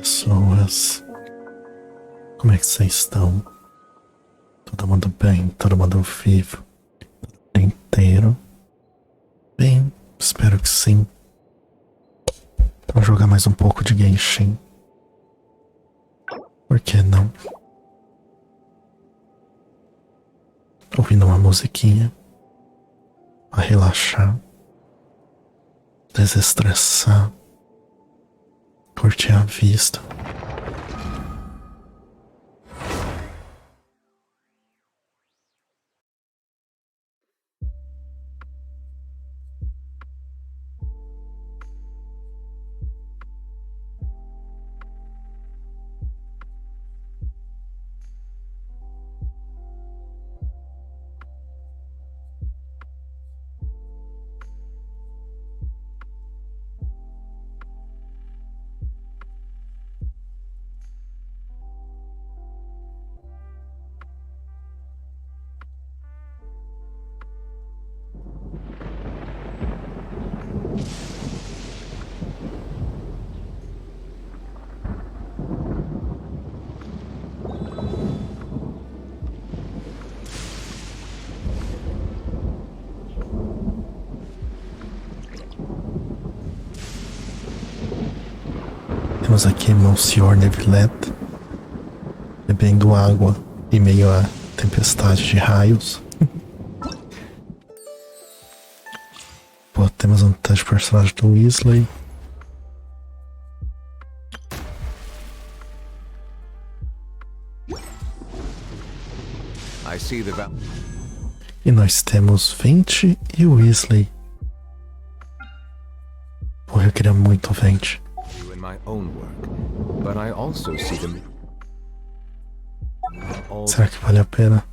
pessoas, como é que vocês estão? Todo mundo bem? Todo mundo vivo? O dia inteiro? Bem, espero que sim. Vamos jogar mais um pouco de Genshin. Por que não? Ouvindo uma musiquinha pra relaxar, desestressar, curtir a vista. Temos aqui Monsieur Weliscleiton bebendo água em meio a tempestade de raios. Pô, temos um teste de personagem do Weasley. E nós temos 20 e o Weasley. Porra, eu queria muito o 20. Será que vale a pena?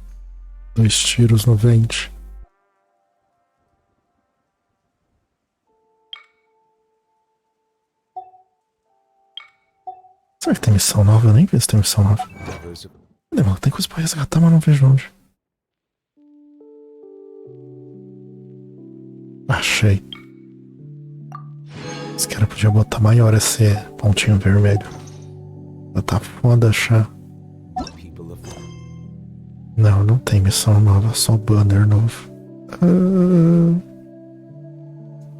2 tiros no 20. Será que tem missão nova? Eu nem vi se tem missão nova. Cadê, mano? Tem coisa pra resgatar, mas não vejo onde. Achei. Esse cara podia botar maior esse pontinho vermelho. Tá foda achar. Não, não tem missão nova, só banner novo.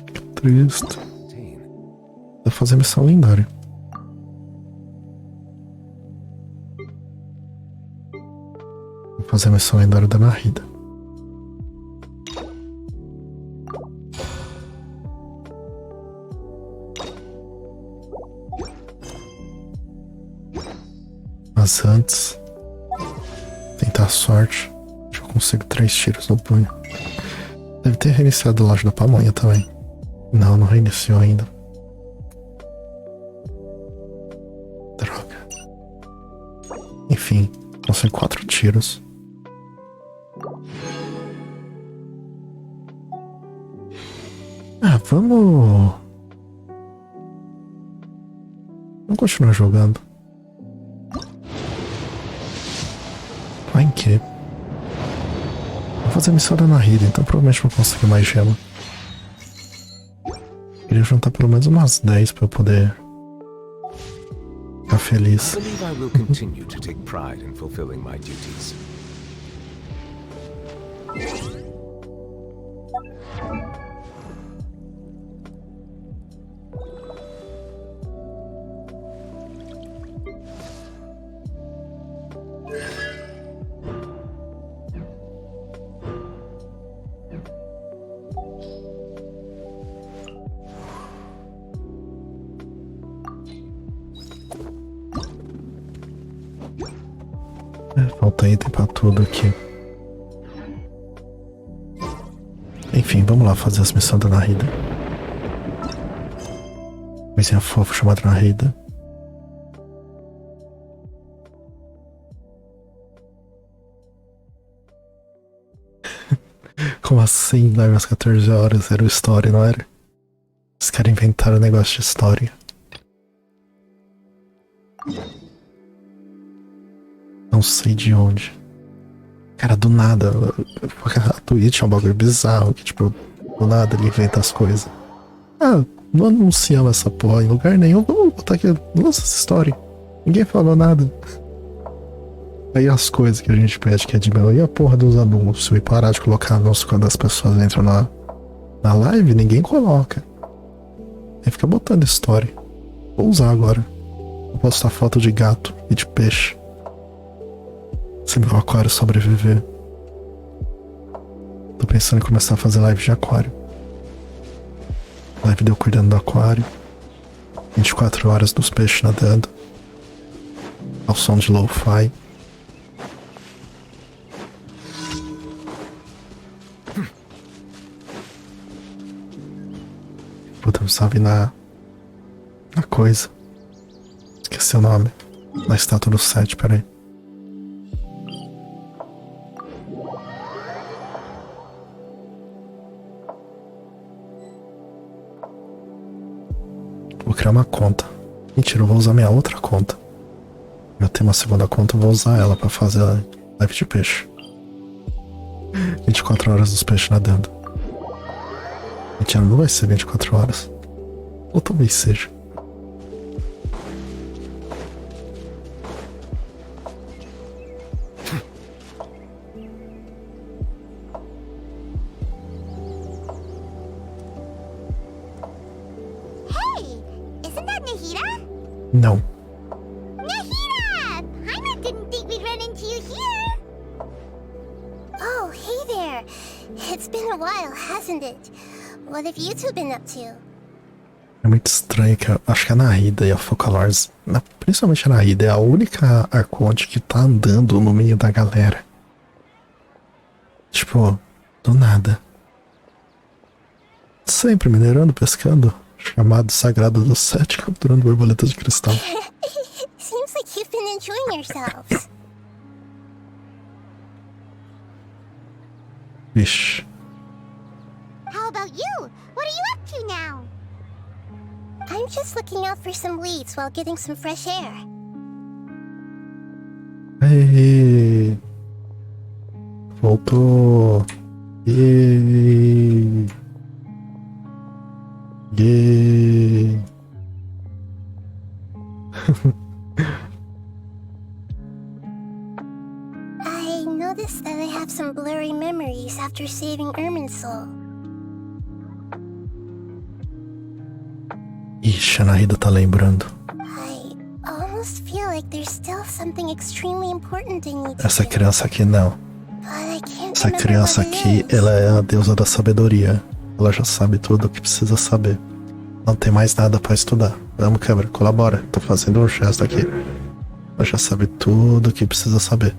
Que triste. Vou fazer missão lendária. Vou fazer a missão lendária da Narida. Mas antes, tentar a sorte. Acho que eu consigo 3 tiros no punho. Deve ter reiniciado a loja da pamonha também. Não, não reiniciou ainda. Droga. Enfim, consigo 4 tiros. Vamos continuar jogando. Vai em quê? Vou fazer a missão da Narida, então provavelmente vou conseguir mais gema. Queria juntar pelo menos umas 10 pra eu poder ficar feliz. Falta item pra tudo aqui. Enfim, vamos lá fazer as missões da Narida. Coisinha fofa chamada Narida. Como assim? Live às 14 horas era o story, não era? Os caras inventaram um negócio de história. Não sei de onde. Cara, do nada. A Twitch é um bagulho bizarro que, tipo, do nada ele inventa as coisas. Não anunciamos essa porra em lugar nenhum. Vamos botar aqui. Nossa, essa história. Ninguém falou nada. Aí as coisas que a gente pede que é diminuir a porra dos anúncios e parar de colocar anúncios quando as pessoas entram na live, ninguém coloca. Aí fica botando história. Vou usar agora. Vou postar foto de gato e de peixe. Se meu aquário sobreviver. Tô pensando em começar a fazer live de aquário. Live deu cuidando do aquário. 24 horas dos peixes nadando. Ao som de lo-fi. Puta, eu precisava ir na coisa. Esqueci o nome. Na estátua do 7, peraí. Vou criar uma conta. Mentira, eu vou usar minha outra conta. Eu tenho uma segunda conta, eu vou usar ela pra fazer a live de peixe. 24 horas dos peixes nadando. Mentira, não vai ser 24 horas. Ou talvez seja. Não. Nahida! Paimon didn't think we'd run into you here! Oh, hey there! It's been a while, hasn't it? What have you two been up to? É muito estranho que acho que a Nahida e a Focalors, principalmente a Nahida, é a única arconte que tá andando no meio da galera. Tipo, do nada. Sempre minerando, pescando. Chamado Sagrado do 7, capturando borboletas de cristal. Seems like you've been enjoying yourselves. Vixe. How about you? What are you up to now? I'm just looking out for some leads while getting some fresh air. Ei. Voltou. Ei. Ei. I noticed that I have some blurry memories after saving Irminsul. Ixi, a Nahida tá lembrando. I almost feel like there's still something extremely important I need to Essa do, criança aqui não. but I can't Essa remember criança what it aqui, is. ela é a deusa da sabedoria. Ela já sabe tudo o que precisa saber. Não tem mais nada pra estudar. Vamos, quebra, colabora. Tô fazendo um gesto aqui. Ela já sabe tudo o que precisa saber.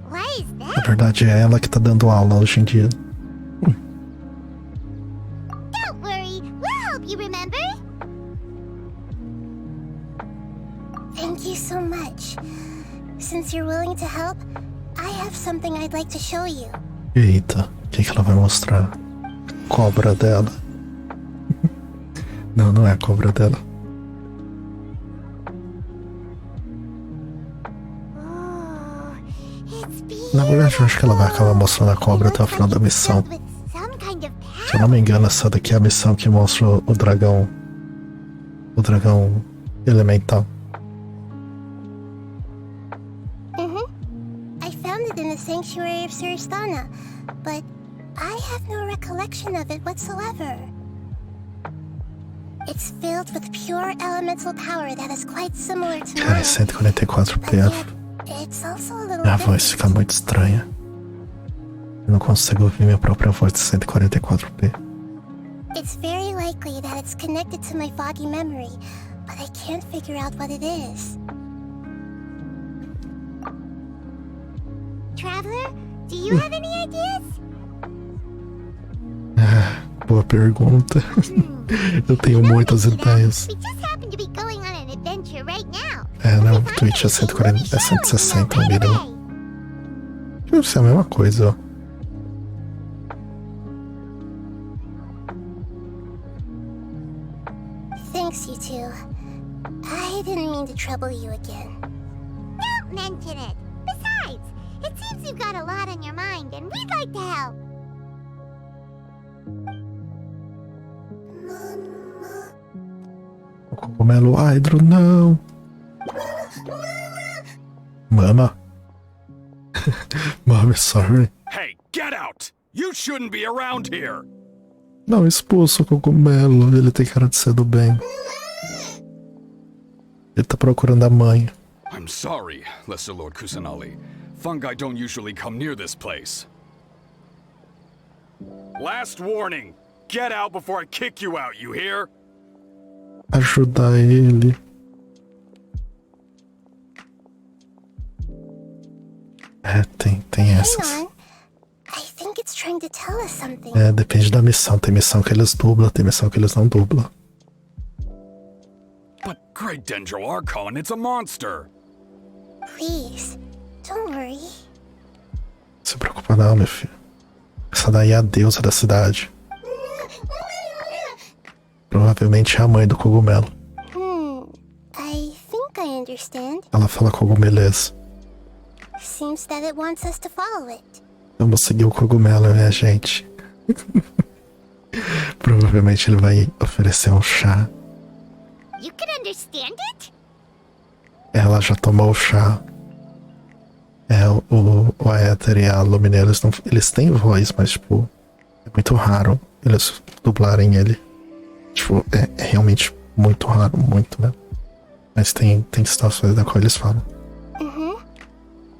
What is Na that? verdade, é ela que tá dando aula hoje em dia. Don't worry, we'll help you remember. Thank you so much. Since you're willing to help, I have something I'd like to show you. Eita, o que ela vai mostrar? Cobra dela. Não, não é a cobra dela. Oh, it's Na verdade, eu acho que ela vai acabar mostrando a cobra até o final da missão. with some kind of Se eu não me engano, essa daqui é a missão que mostra o dragão. O dragão elemental. I found it in the sanctuary of Suristana, but I have no recollection of it whatsoever. It's filled with pure elemental power that is quite similar to Cara, mine, é 144 but p. yet it's also a little Minha voz different. fica muito estranha. Eu não consigo ouvir minha própria voz de 144p. It's very likely that it's connected to my foggy memory, but I can't figure out what it is. Traveler, do you have any ideas? Boa pergunta. Eu tenho muitas ideias. We just happen to be going on an adventure right now. É, não, o Twitch é 140, é 160 o mínimo. Deve ser a mesma coisa, ó. Thanks, you two. I didn't mean to trouble you again. Don't mention it. Besides, it seems you've got a lot on your mind, and we'd like to help. Cogumelo hydro, não. Mama. Mom, sorry. Hey, get out! You shouldn't be around here! Não, expulsa o cogumelo. Ele tem cara de ser do bem. Ele tá procurando a mãe. I'm sorry, Lesser Lord Kusanali. Fungi don't usually come near this place. Last warning! Get out before I kick you out, you hear? Ajudar ele. É, tem essas. Hang on. I think it's trying to tell us something. É, depende da missão. Tem missão que eles dublam, tem missão que eles não dublam. But Great Dendro Archon, it's a monster! Please, don't worry. Não se preocupa não, meu filho. Essa daí é a deusa da cidade. Provavelmente é a mãe do cogumelo. I think I understand. Ela fala cogumeleza. Seems that it wants us to follow it. Vamos seguir o cogumelo, minha gente. Provavelmente ele vai oferecer um chá. You can understand it? Ela já tomou o chá. É, o Aether e a Lumineira, eles têm voz, mas, tipo, é muito raro eles dublarem ele. Tipo, é realmente muito raro, muito mesmo. Mas tem situações da qual eles falam.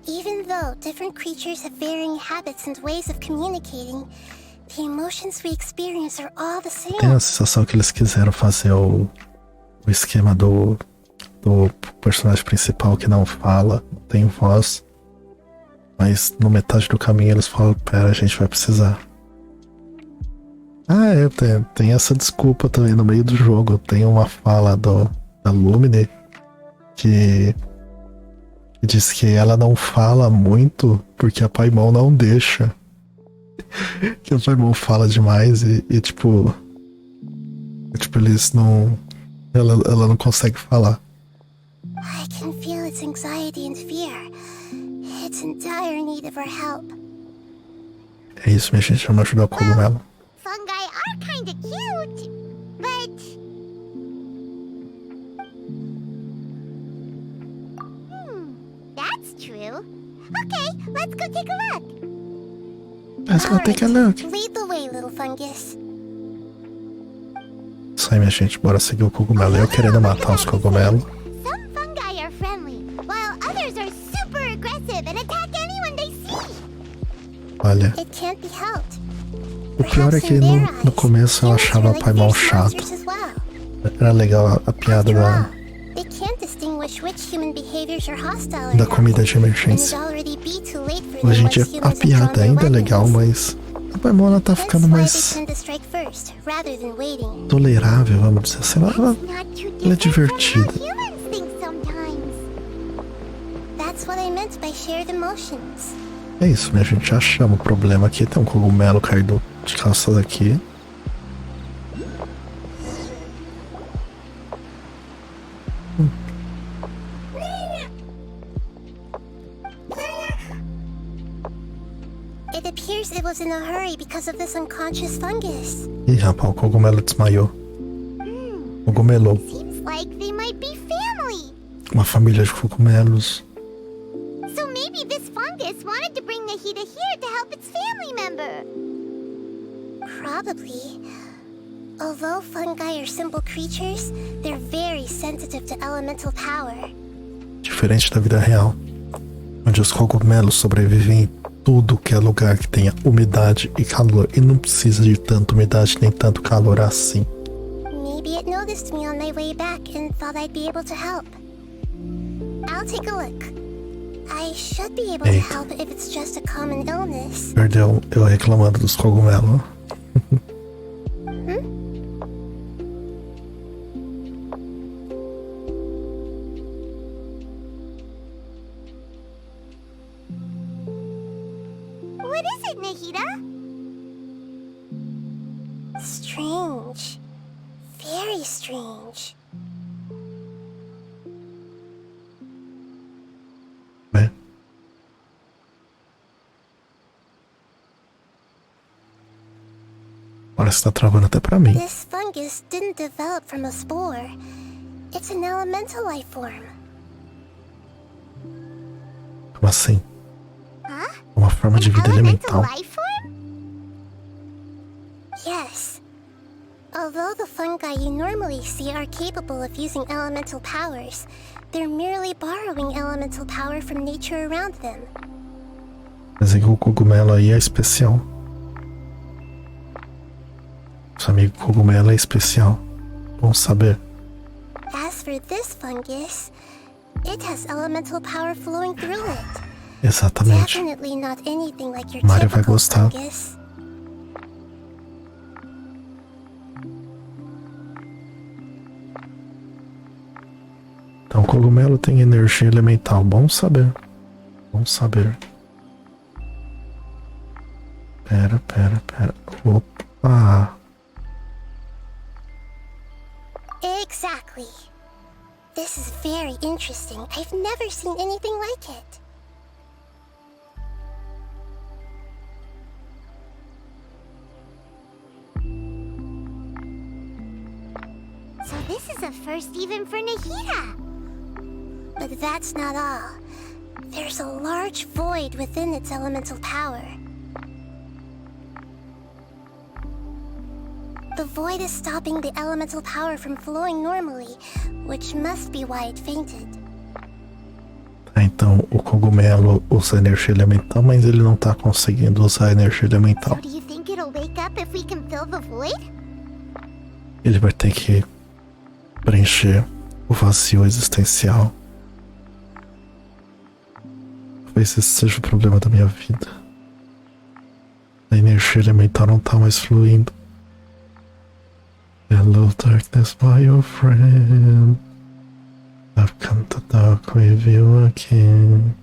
Even though different creatures have varying habits and ways of communicating, the emotions we experience are all the same. Tem a sensação que eles quiseram fazer o esquema do personagem principal que não fala, não tem voz. Mas no metade do caminho eles falam, pera, a gente vai precisar. Ah, tem essa desculpa também no meio do jogo. Tem uma fala da Lumine que diz que ela não fala muito porque a Paimon não deixa. Que a Paimon fala demais e tipo, eles não... Ela não consegue falar. I can feel its anxiety and fear. It's in dire need of our help. É isso, minha gente, vamos ajudar o cogumelo. Fungi are kinda cute, but... that's true. Okay, let's go take a look. Let's go take a look. Lead the way, little fungus. Isso aí, minha gente, bora seguir o cogumelo. Eu querendo matar os cogumelos. Some fungi are friendly, while others are super aggressive and attack anyone they see. Olha, It can't be helped. o pior é que no começo eu achava a Paimon chato. Era legal a piada da comida de emergência. Hoje em dia a piada ainda é legal, mas a Paimon ela tá ficando mais tolerável, vamos dizer assim. Ela é divertida. É isso, minha gente, já achamos o problema aqui. Tem um cogumelo caído de calças aqui. It appears it was in a hurry because of this unconscious fungus. Ih, rapaz, o cogumelo desmaiou. Cogumelou. Seems like they might be family. Uma família de cogumelos. So maybe this fungus wanted to bring Nahida here to help its family member. Probably. Although fungi are simple creatures, they're very sensitive to elemental power. Diferente da vida real, onde os cogumelos sobrevivem em tudo que é lugar que tenha umidade e calor, e não precisa de tanta umidade nem tanto calor assim. Maybe it noticed me on my way back and thought I'd be able to help. I'll take a look. I should be able to help if it's just a common illness. Perdeu eu reclamando dos cogumelos. What is it, Nahida? Strange. Very strange. É. Parece que tá travando até pra mim. This fungus didn't develop from a spore. It's an elemental life form. Como assim? Huh? Uma forma de vida Elemental elemental. life form? Yes. Although the fungi you normally see are capable of using elemental powers, they're merely borrowing elemental power from nature around them. Mas é que o cogumelo aí é especial. Seu amigo cogumelo é especial. Bom saber. As for this fungus, it has elemental power flowing through it. Exatamente. Definitely not anything like your Mario vai typical gostar. fungus. Então o cogumelo tem energia elemental. Bom saber. Bom saber. Pera. Opa. Exactly. This is very interesting. I've never seen anything like it. So this is a first even for Nahida. But that's not all. There's a large void within its elemental power. The void is stopping the elemental power from flowing normally, which must be why it fainted. Então o cogumelo usa energia elemental, mas ele não tá conseguindo usar energia elemental. So do you think it'll wake up if we can fill the void? Ele vai ter que preencher o vazio existencial. Talvez esse seja o problema da minha vida. A energia elemental não tá mais fluindo. Hello darkness, my old friend. I've come to talk with you again.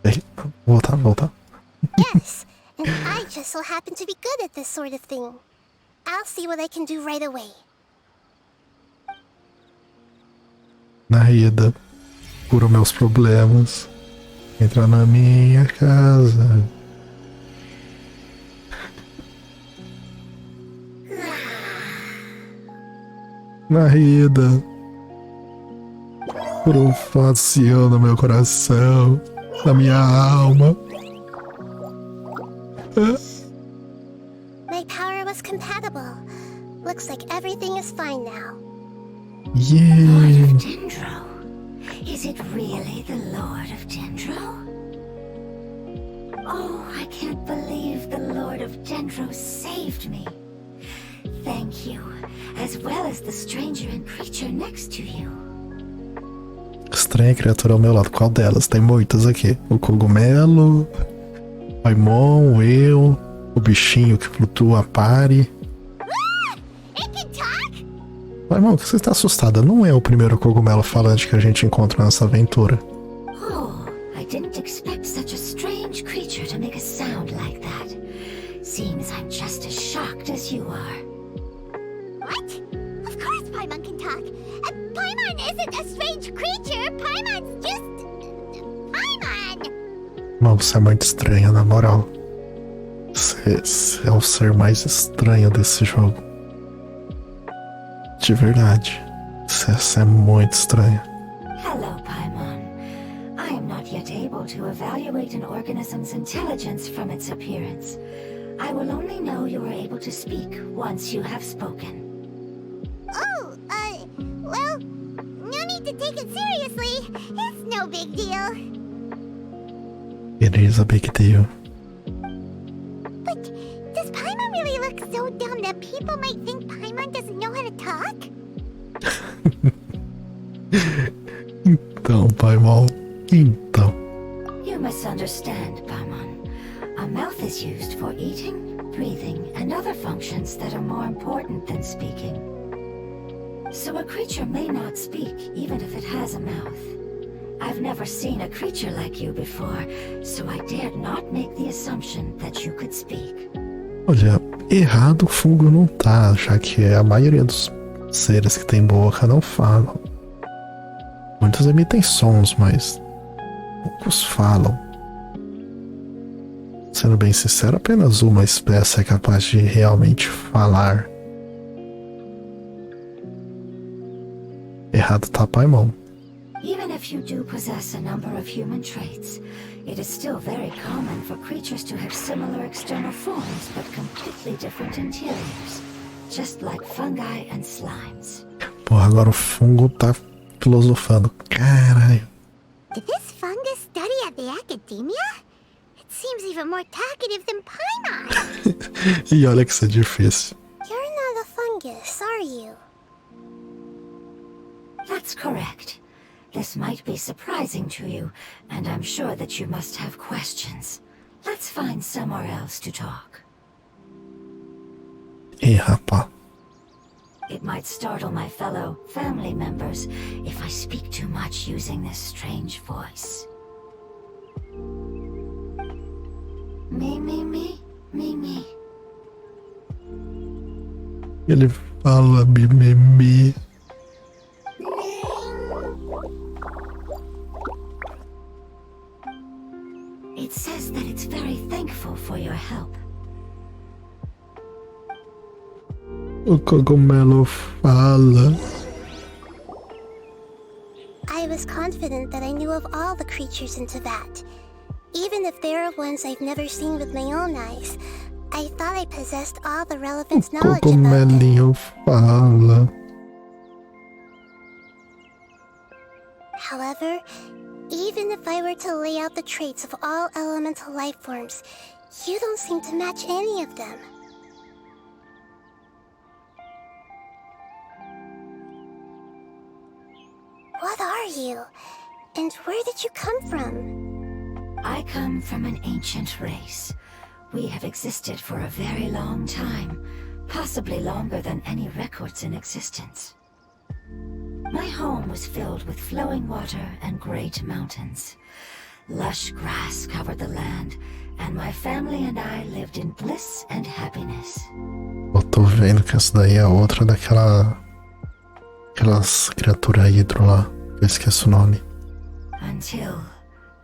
Ei, voltar. Yes, and I just so happen to be good at this sort of thing. I'll see what I can do right away. Nahida, cura meus problemas. Entra na minha casa. Nahida, por um vazio no meu coração, na minha alma. My power was compatible. Looks like everything is fine now. Yeah. Dendro? Is it really the Lord of Dendro? Oh, I can't believe the Lord of Dendro saved me. Thank you, as well as the stranger and creature next to you. Estranha criatura ao meu lado. Qual delas? Tem muitas aqui. O cogumelo, Paimon, eu, o bichinho que flutua a pare. It can talk? Paimon, você está assustada? Não é o primeiro cogumelo falante que a gente encontra nessa aventura. Oh, I didn't expect such a strange creature to make a sound like that. Seems I'm just as shocked as you are. What? Of course Paimon can talk. Paimon isn't a strange creature. Paimon's just... Paimon! Não, você é muito estranha, na moral. Você é o ser mais estranho desse jogo. De verdade. Você é muito estranha. Hello, Paimon. I am not yet able to evaluate an organism's intelligence from its appearance. I will only know you are able to speak once you have spoken. Oh, well, no need to take it seriously. It's no big deal. It is a big deal. But does Paimon really look so dumb that people might think Paimon doesn't know how to talk? Então, Paimon. Então. You misunderstand, Paimon. A mouth is used for eating, breathing, and other functions that are more important than speaking. So a creature may not speak, even if it has a mouth. I've never seen a creature like you before, so I dared not make the assumption that you could speak. Olha, errado o fungo não tá, já que a maioria dos seres que tem boca não falam. Muitos emitem sons, mas poucos falam. Sendo bem sincero, apenas uma espécie é capaz de realmente falar. Errado tá Paimon. Even if you do possess a number of human traits, it is still very common for creatures to have similar external forms but completely different interiors, just like fungi and slimes. Porra, agora o fungo tá filosofando. Caralho. Did this fungus study at the academia? It seems even more talkative than Paimon. E olha que isso é difícil. You're not a fungus, are you? That's correct. This might be surprising to you, and I'm sure that you must have questions. Let's find somewhere else to talk. Ih, rapá. It might startle my fellow family members if I speak too much using this strange voice. Me. Ele fala mimimi. It says that it's very thankful for your help. O cogumelo fala. I was confident that I knew of all the creatures in Tibet. Even if there are ones I've never seen with my own eyes, I thought I possessed all the relevant knowledge about them. Cogumelinho fala. However, even if I were to lay out the traits of all elemental life forms, you don't seem to match any of them. What are you? And where did you come from? I come from an ancient race. We have existed for a very long time, possibly longer than any records in existence. My home was filled with flowing water and great mountains. Lush grass covered the land, and my family and I lived in bliss and happiness. Eu tô vendo que essa daí é outra aquelas criaturas hidro lá. Eu esqueço o nome. Until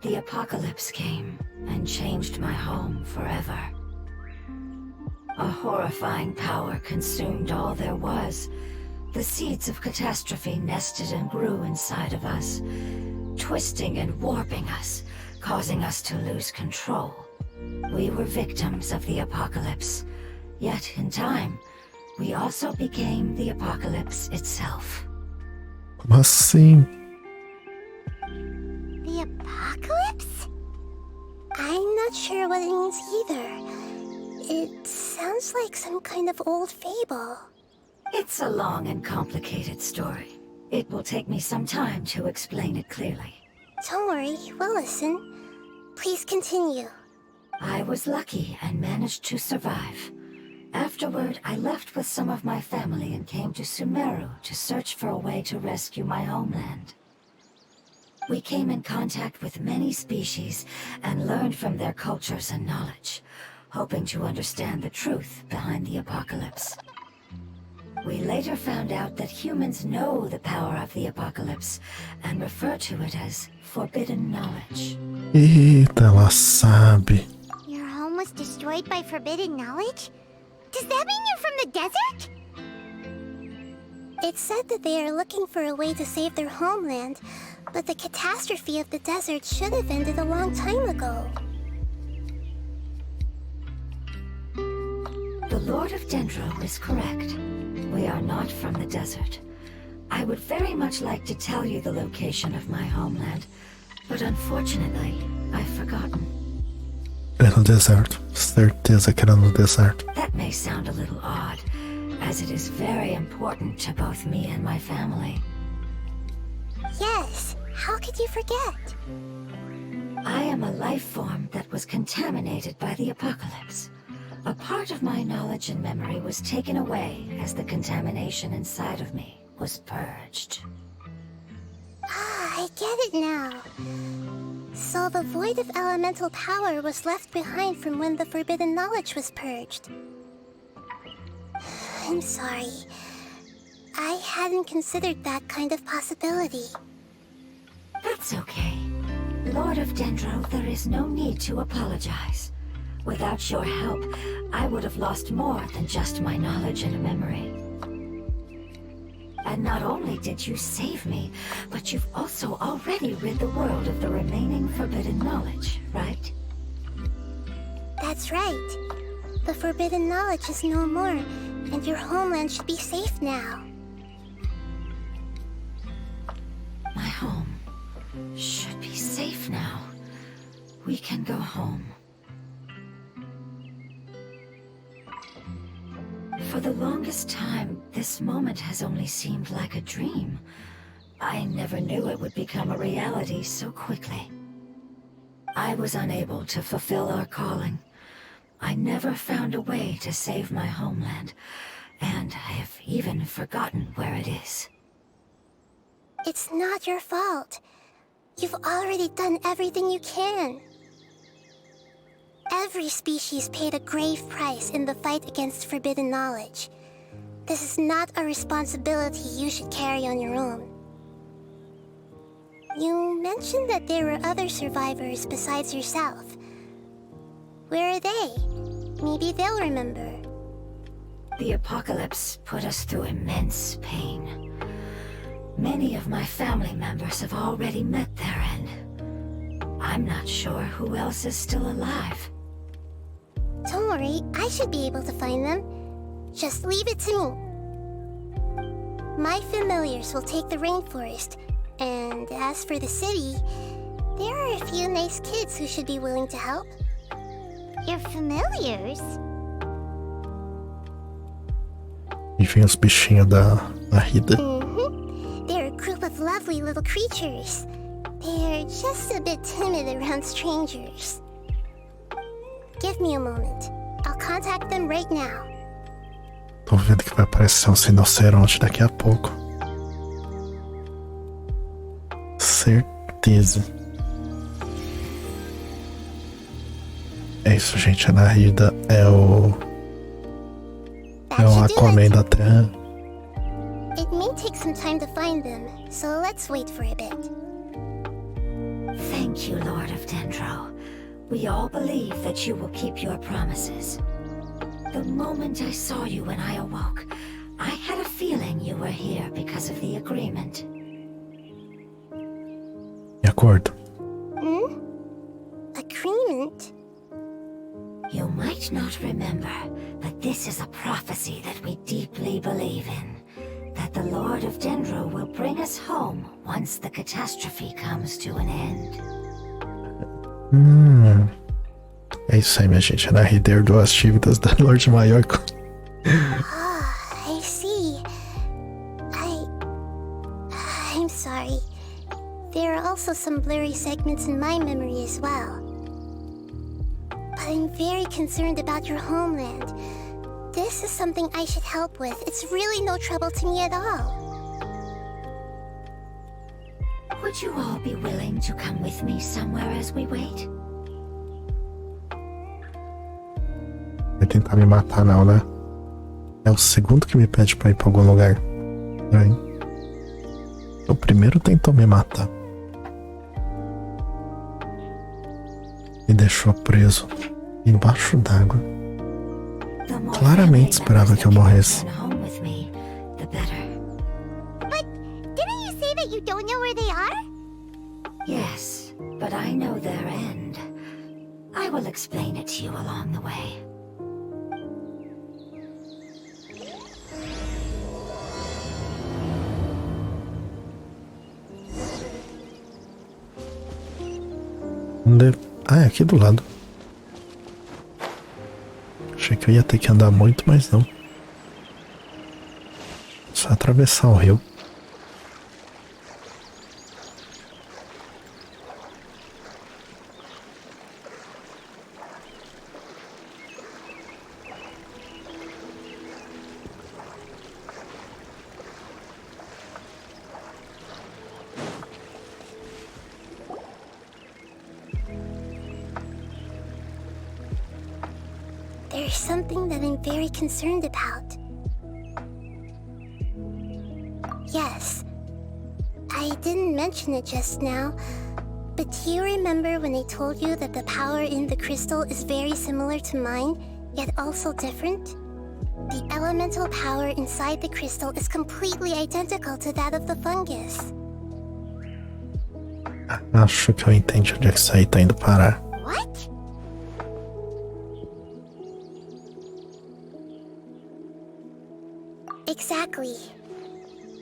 the apocalypse came and changed my home forever. A horrifying power consumed all there was. The seeds of catastrophe nested and grew inside of us, twisting and warping us, causing us to lose control. We were victims of the apocalypse, yet in time, we also became the apocalypse itself. Como assim? The apocalypse? I'm not sure what it means either. It sounds like some kind of old fable. It's a long and complicated story. It will take me some time to explain it clearly. Don't worry, we'll listen. Please continue. I was lucky and managed to survive. Afterward, I left with some of my family and came to Sumeru to search for a way to rescue my homeland. We came in contact with many species and learned from their cultures and knowledge, hoping to understand the truth behind the apocalypse. We later found out that humans know the power of the apocalypse and refer to it as forbidden knowledge. Eita, ela sabe. Your home was destroyed by forbidden knowledge? Does that mean you're from the desert? It's said that they are looking for a way to save their homeland, but the catastrophe of the desert should have ended a long time ago. The Lord of Dendro is correct. We are not from the desert. I would very much like to tell you the location of my homeland, but unfortunately, I've forgotten. É no deserto. Certeza que era no deserto. That may sound a little odd, as it is very important to both me and my family. Yes, how could you forget? I am a life form that was contaminated by the apocalypse. A part of my knowledge and memory was taken away as the contamination inside of me was purged. Ah, I get it now. So the void of elemental power was left behind from when the forbidden knowledge was purged. I'm sorry. I hadn't considered that kind of possibility. That's okay. Lord of Dendro, there is no need to apologize. Without your help, I would have lost more than just my knowledge and memory. And not only did you save me, but you've also already rid the world of the remaining forbidden knowledge, right? That's right. The forbidden knowledge is no more, and your homeland should be safe now. My home should be safe now. We can go home. For the longest time, this moment has only seemed like a dream. I never knew it would become a reality so quickly. I was unable to fulfill our calling. I never found a way to save my homeland, and I have even forgotten where it is. It's not your fault. You've already done everything you can. Every species paid a grave price in the fight against forbidden knowledge. This is not a responsibility you should carry on your own. You mentioned that there were other survivors besides yourself. Where are they? Maybe they'll remember. The apocalypse put us through immense pain. Many of my family members have already met their end. I'm not sure who else is still alive. Don't worry, I should be able to find them. Just leave it to me. My familiars will take the rainforest, and as for the city, there are a few nice kids who should be willing to help. Your familiars? Enfim, os bichinhos da Rida. They're a group of lovely little creatures. They're just a bit timid around strangers. Give me a moment. I'll contact them right now. Tô vendo que vai aparecer um rinoceronte daqui a pouco. Certeza. É isso, gente. A Narida é o Aquaman da Terra. It may take some time to find them, so let's wait for a bit. Thank you, Lord of Dendro. We all believe that you will keep your promises. The moment I saw you when I awoke, I had a feeling you were here because of the agreement. De acordo. Agreement? You might not remember, but this is a prophecy that we deeply believe in. That the Lord of Dendro will bring us home once the catastrophe comes to an end. É isso aí, minha gente. A Narida herdou as dívidas da Lorde Maior. I see. I'm sorry. There are also some blurry segments in my memory as well. But I'm very concerned about your homeland. This is something I should help with. It's really no trouble to me at all. Would you all be willing to come with me somewhere as we wait? Vai tentar me matar não, né? É o segundo que me pede pra ir pra algum lugar. O primeiro tentou me matar. Me deixou preso embaixo d'água. Claramente esperava que eu morresse. But didn't you say that you don't know where they are? Yes, but I know their end. I will explain it to you along the way. Ah, é aqui do lado. Achei que eu ia ter que andar muito, mas não. Só atravessar o rio. There's something that I'm very concerned about. Yes, I didn't mention it just now, but do you remember when I told you that the power in the crystal is very similar to mine, yet also different? The elemental power inside the crystal is completely identical to that of the fungus. Acho que eu entendi onde é que isso aí tá indo parar. What? Exactly.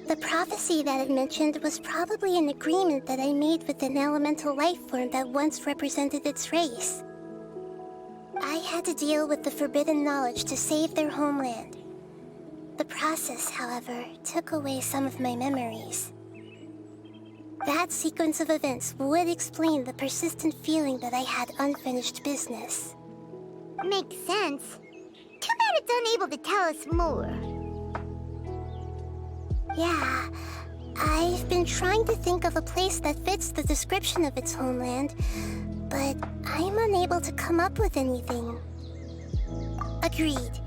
The prophecy that it mentioned was probably an agreement that I made with an elemental life form that once represented its race. I had to deal with the forbidden knowledge to save their homeland. The process, however, took away some of my memories. That sequence of events would explain the persistent feeling that I had unfinished business. Makes sense. Too bad it's unable to tell us more. Yeah, I've been trying to think of a place that fits the description of its homeland, but I'm unable to come up with anything. Agreed.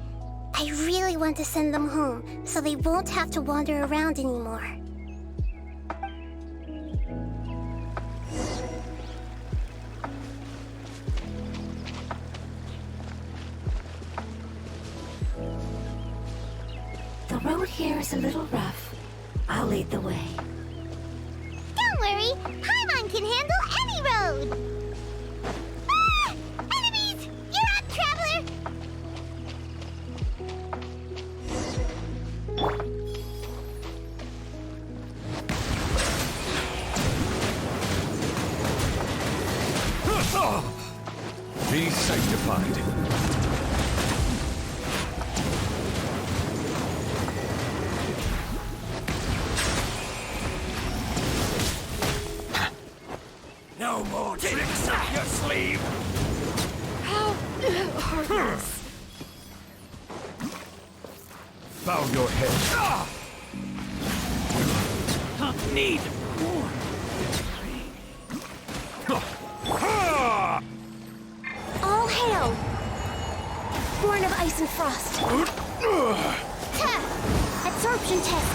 I really want to send them home, so they won't have to wander around anymore. The road here is a little rough. I'll lead the way. Don't worry, Paimon can handle any road! Ah! Enemies! You're up, traveler! Be sanctified. No more tricks up your sleeve! How heartless. Bow your head. Need more. All hail! Born of ice and frost. Absorption test.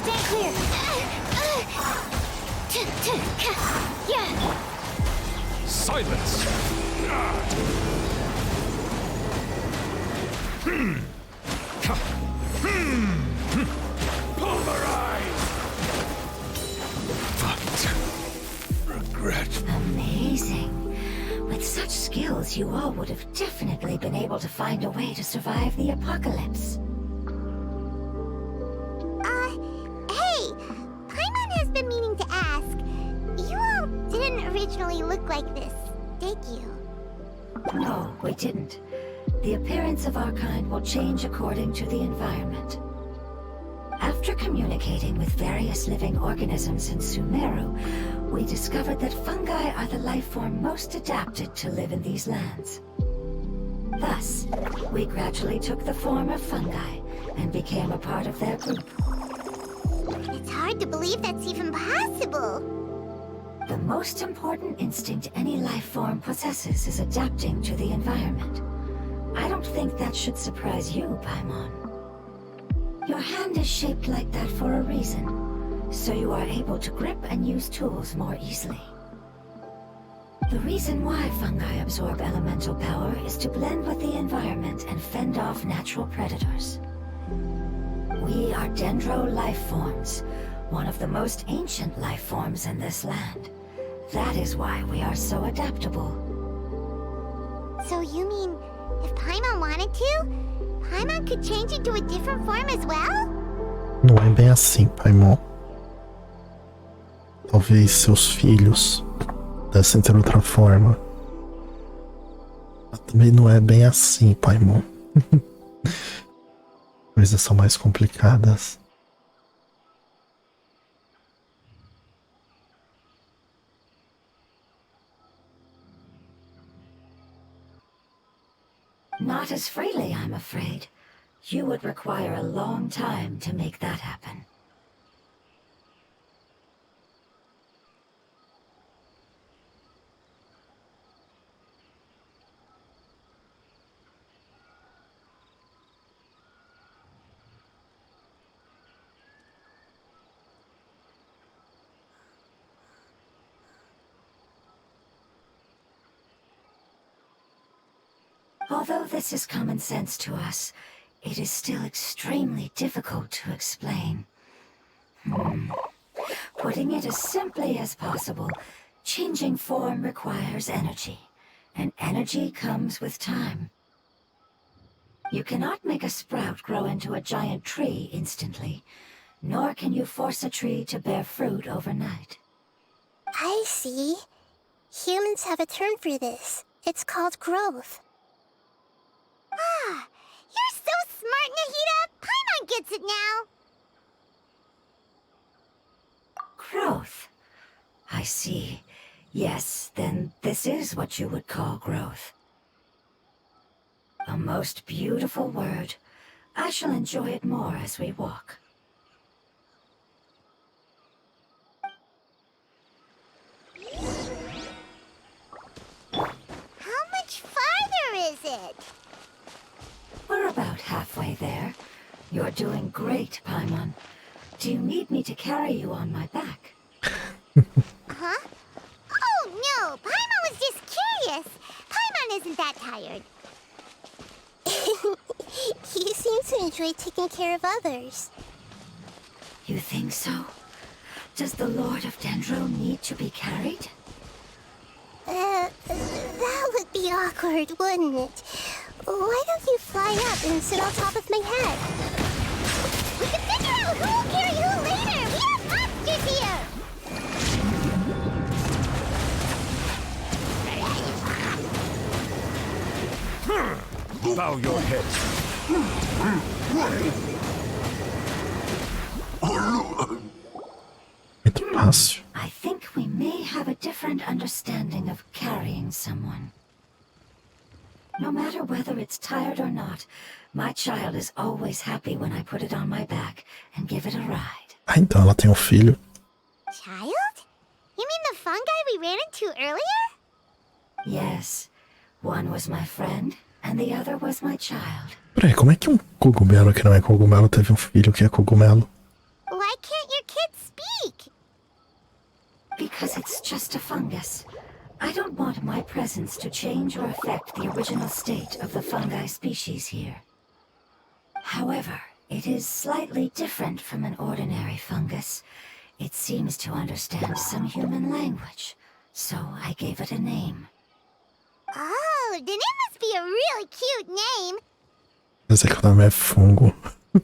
Stand clear. Yeah. Silence! Pulverize! Fight. Regret. Amazing. With such skills, you all would have definitely been able to find a way to survive the apocalypse. Hey! Paimon has been meaning to ask. You all didn't originally look like this, did you? No, we didn't. The appearance of our kind will change according to the environment. After communicating with various living organisms in Sumeru, we discovered that fungi are the life form most adapted to live in these lands. Thus, we gradually took the form of fungi and became a part of their group. It's hard to believe that's even possible. The most important instinct any life form possesses is adapting to the environment. I don't think that should surprise you, Paimon. Your hand is shaped like that for a reason, so you are able to grip and use tools more easily. The reason why fungi absorb elemental power is to blend with the environment and fend off natural predators. We are dendro life forms, one of the most ancient life forms in this land. That is why we are so adaptable. So you mean, if Paimon wanted to, Paimon could change into a different form as well? Não é bem assim, Paimon. Talvez seus filhos pudessem ter outra forma. Mas também não é bem assim, Paimon. Coisas são mais complicadas. Not as freely, I'm afraid. You would require a long time to make that happen. Although this is common sense to us, it is still extremely difficult to explain. Putting it as simply as possible, changing form requires energy, and energy comes with time. You cannot make a sprout grow into a giant tree instantly, nor can you force a tree to bear fruit overnight. I see. Humans have a term for this. It's called growth. Ah, you're so smart, Nahida! Paimon gets it now! Growth. I see. Yes, then this is what you would call growth. A most beautiful word. I shall enjoy it more as we walk. How much farther is it? We're about halfway there. You're doing great, Paimon. Do you need me to carry you on my back? Huh? Oh, no! Paimon was just curious! Paimon isn't that tired. You seem to enjoy taking care of others. You think so? Does the Lord of Dendro need to be carried? That would be awkward, wouldn't it? Why don't you fly up and sit on top of my head? We can figure out who will carry who later! We have monsters here! Bow your head. Muito fácil. I think we may have a different understanding of carrying someone. No matter whether it's tired or not, my child is always happy when I put it on my back and give it a ride. Ah, então ela tem um filho. Child? You mean the fungi we ran into earlier? Yes, one was my friend, and the other was my child. Peraí, como é que um cogumelo que não é cogumelo teve um filho que é cogumelo? Why can't your kid speak? Because it's just a fungus. I don't want my presence to change or affect the original state of the fungi species here. However, it is slightly different from an ordinary fungus. It seems to understand some human language, so I gave it a name. Oh, then it must be a really cute name. Mas é que o nome é fungo. You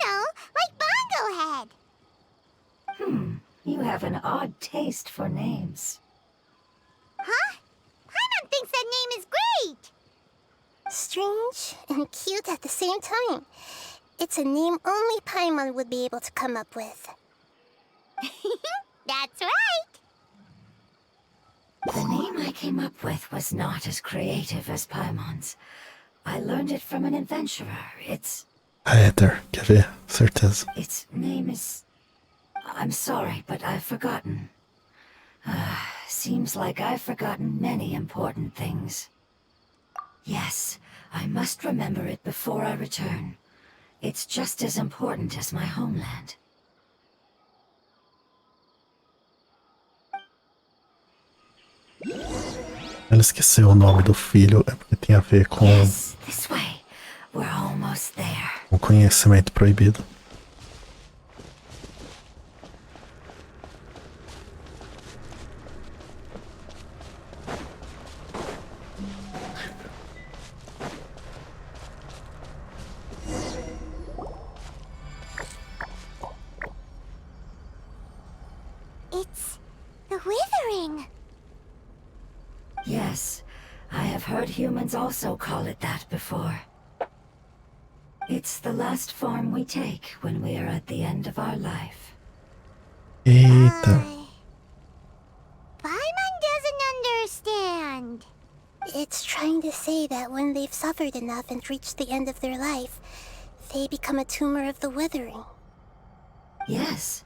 know, like Bongo Head. You have an odd taste for names. Huh? Paimon thinks that name is great. Strange and cute at the same time. It's a name only Paimon would be able to come up with. That's right. The name I came up with was not as creative as Paimon's. I learned it from an adventurer. Its A Éter, quer ver? Certeza. name is... I'm sorry, but I've forgotten. Seems like I've forgotten many important things. Yes, I must remember it before I return. It's just as important as my homeland. Ela esqueceu o nome do filho, é porque tem a ver com Yes, this way. We're almost there. o conhecimento proibido. It's the Withering. Yes, I have heard humans also call it that before. It's the last form we take when we are at the end of our life. Eita. Paimon doesn't understand. It's trying to say that when they've suffered enough and reached the end of their life, they become a tumor of the withering. Yes,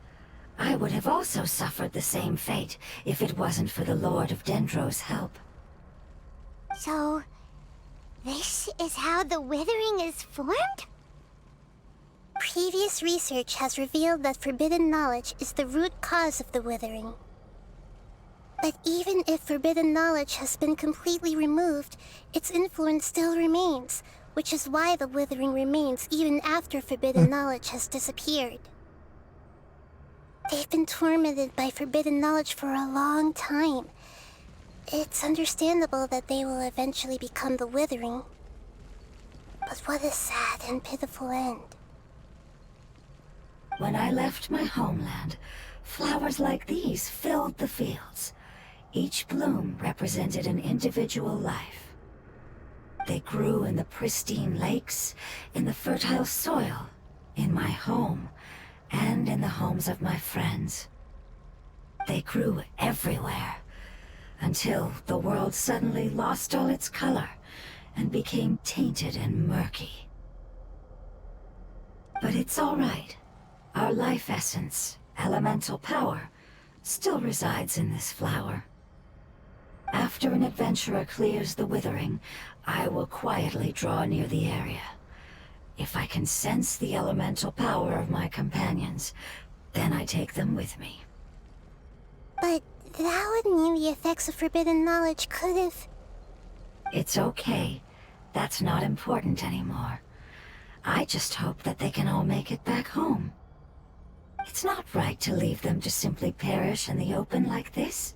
I would have also suffered the same fate if it wasn't for the Lord of Dendro's help. So, this is how the Withering is formed? Previous research has revealed that forbidden knowledge is the root cause of the withering. But even if forbidden knowledge has been completely removed, its influence still remains, which is why the withering remains even after forbidden knowledge has disappeared. They've been tormented by forbidden knowledge for a long time. It's understandable that they will eventually become the withering. But what a sad and pitiful end. When I left my homeland, flowers like these filled the fields. Each bloom represented an individual life. They grew in the pristine lakes, in the fertile soil, in my home, and in the homes of my friends. They grew everywhere, until the world suddenly lost all its color and became tainted and murky. But it's all right. Our life essence, elemental power, still resides in this flower. After an adventurer clears the withering, I will quietly draw near the area. If I can sense the elemental power of my companions, then I take them with me. But that would mean the effects of forbidden knowledge could have... It's okay. That's not important anymore. I just hope that they can all make it back home. It's not right to leave them to simply perish in the open like this.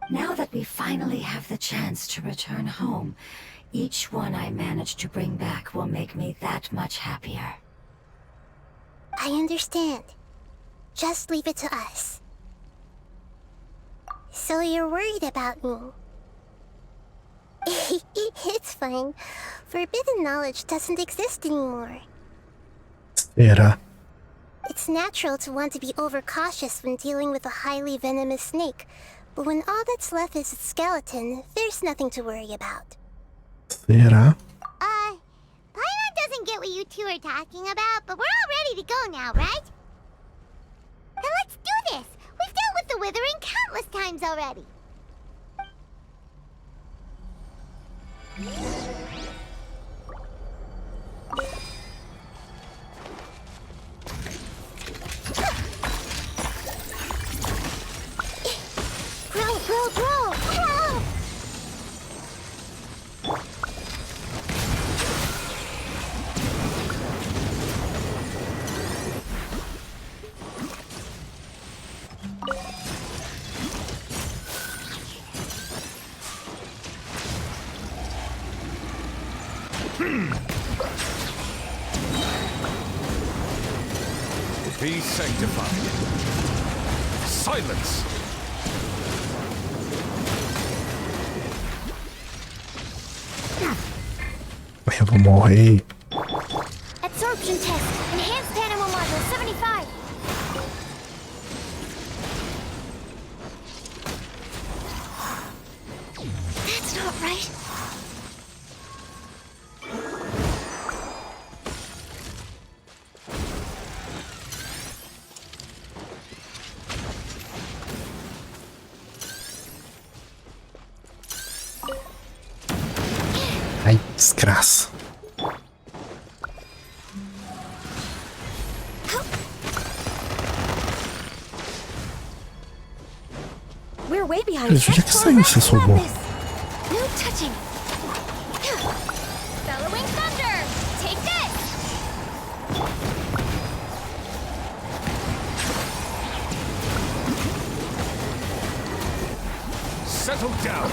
Now that we finally have the chance to return home, each one I manage to bring back will make me that much happier. I understand. Just leave it to us. So you're worried about me? It's fine. Forbidden knowledge doesn't exist anymore. Será? It's natural to want to be overcautious when dealing with a highly venomous snake, but when all that's left is its skeleton, there's nothing to worry about. Será? Paimon doesn't get what you two are talking about, but we're all ready to go now, right? Then let's do this! We've dealt with the withering countless times already! Grow! Help! Be sanctified. Silence! Eu vou morrer. Absorption test. Enhanced animal module 75. That's not right. Ai, desgraça. We're way behind. Mas onde é que saiu esse robô? No touching. Bellowing thunder. Take this. Settle down!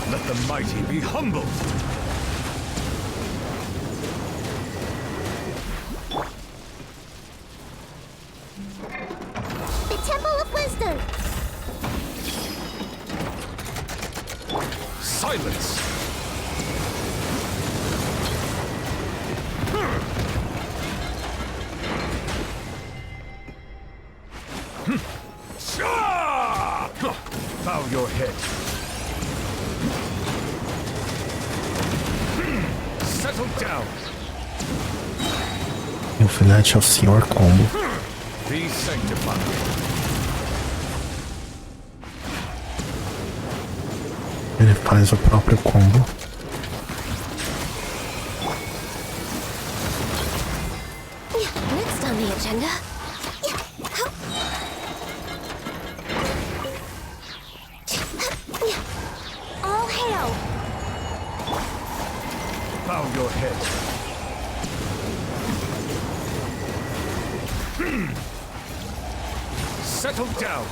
Let the mighty be humbled! The Temple of Wisdom! Silence! Bow your head. Settle down. Meu filhote é o Senhor Combo. Be sanctified. Ele faz o próprio combo. Next on the agenda. settle down.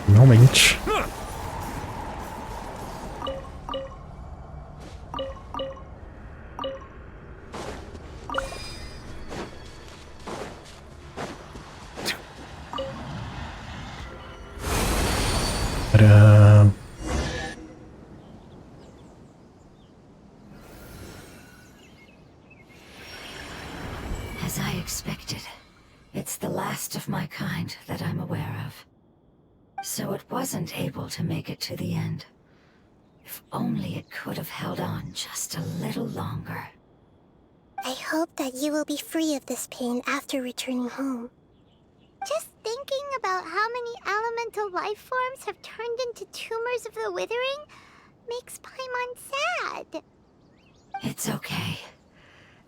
Finalmente. As I expected, it's the last of my kind that I'm aware of. So it wasn't able to make it to the end. If only it could have held on just a little longer. I hope that you will be free of this pain after returning home. Just thinking about how many elemental life forms have turned into tumors of the withering makes Paimon sad. It's okay.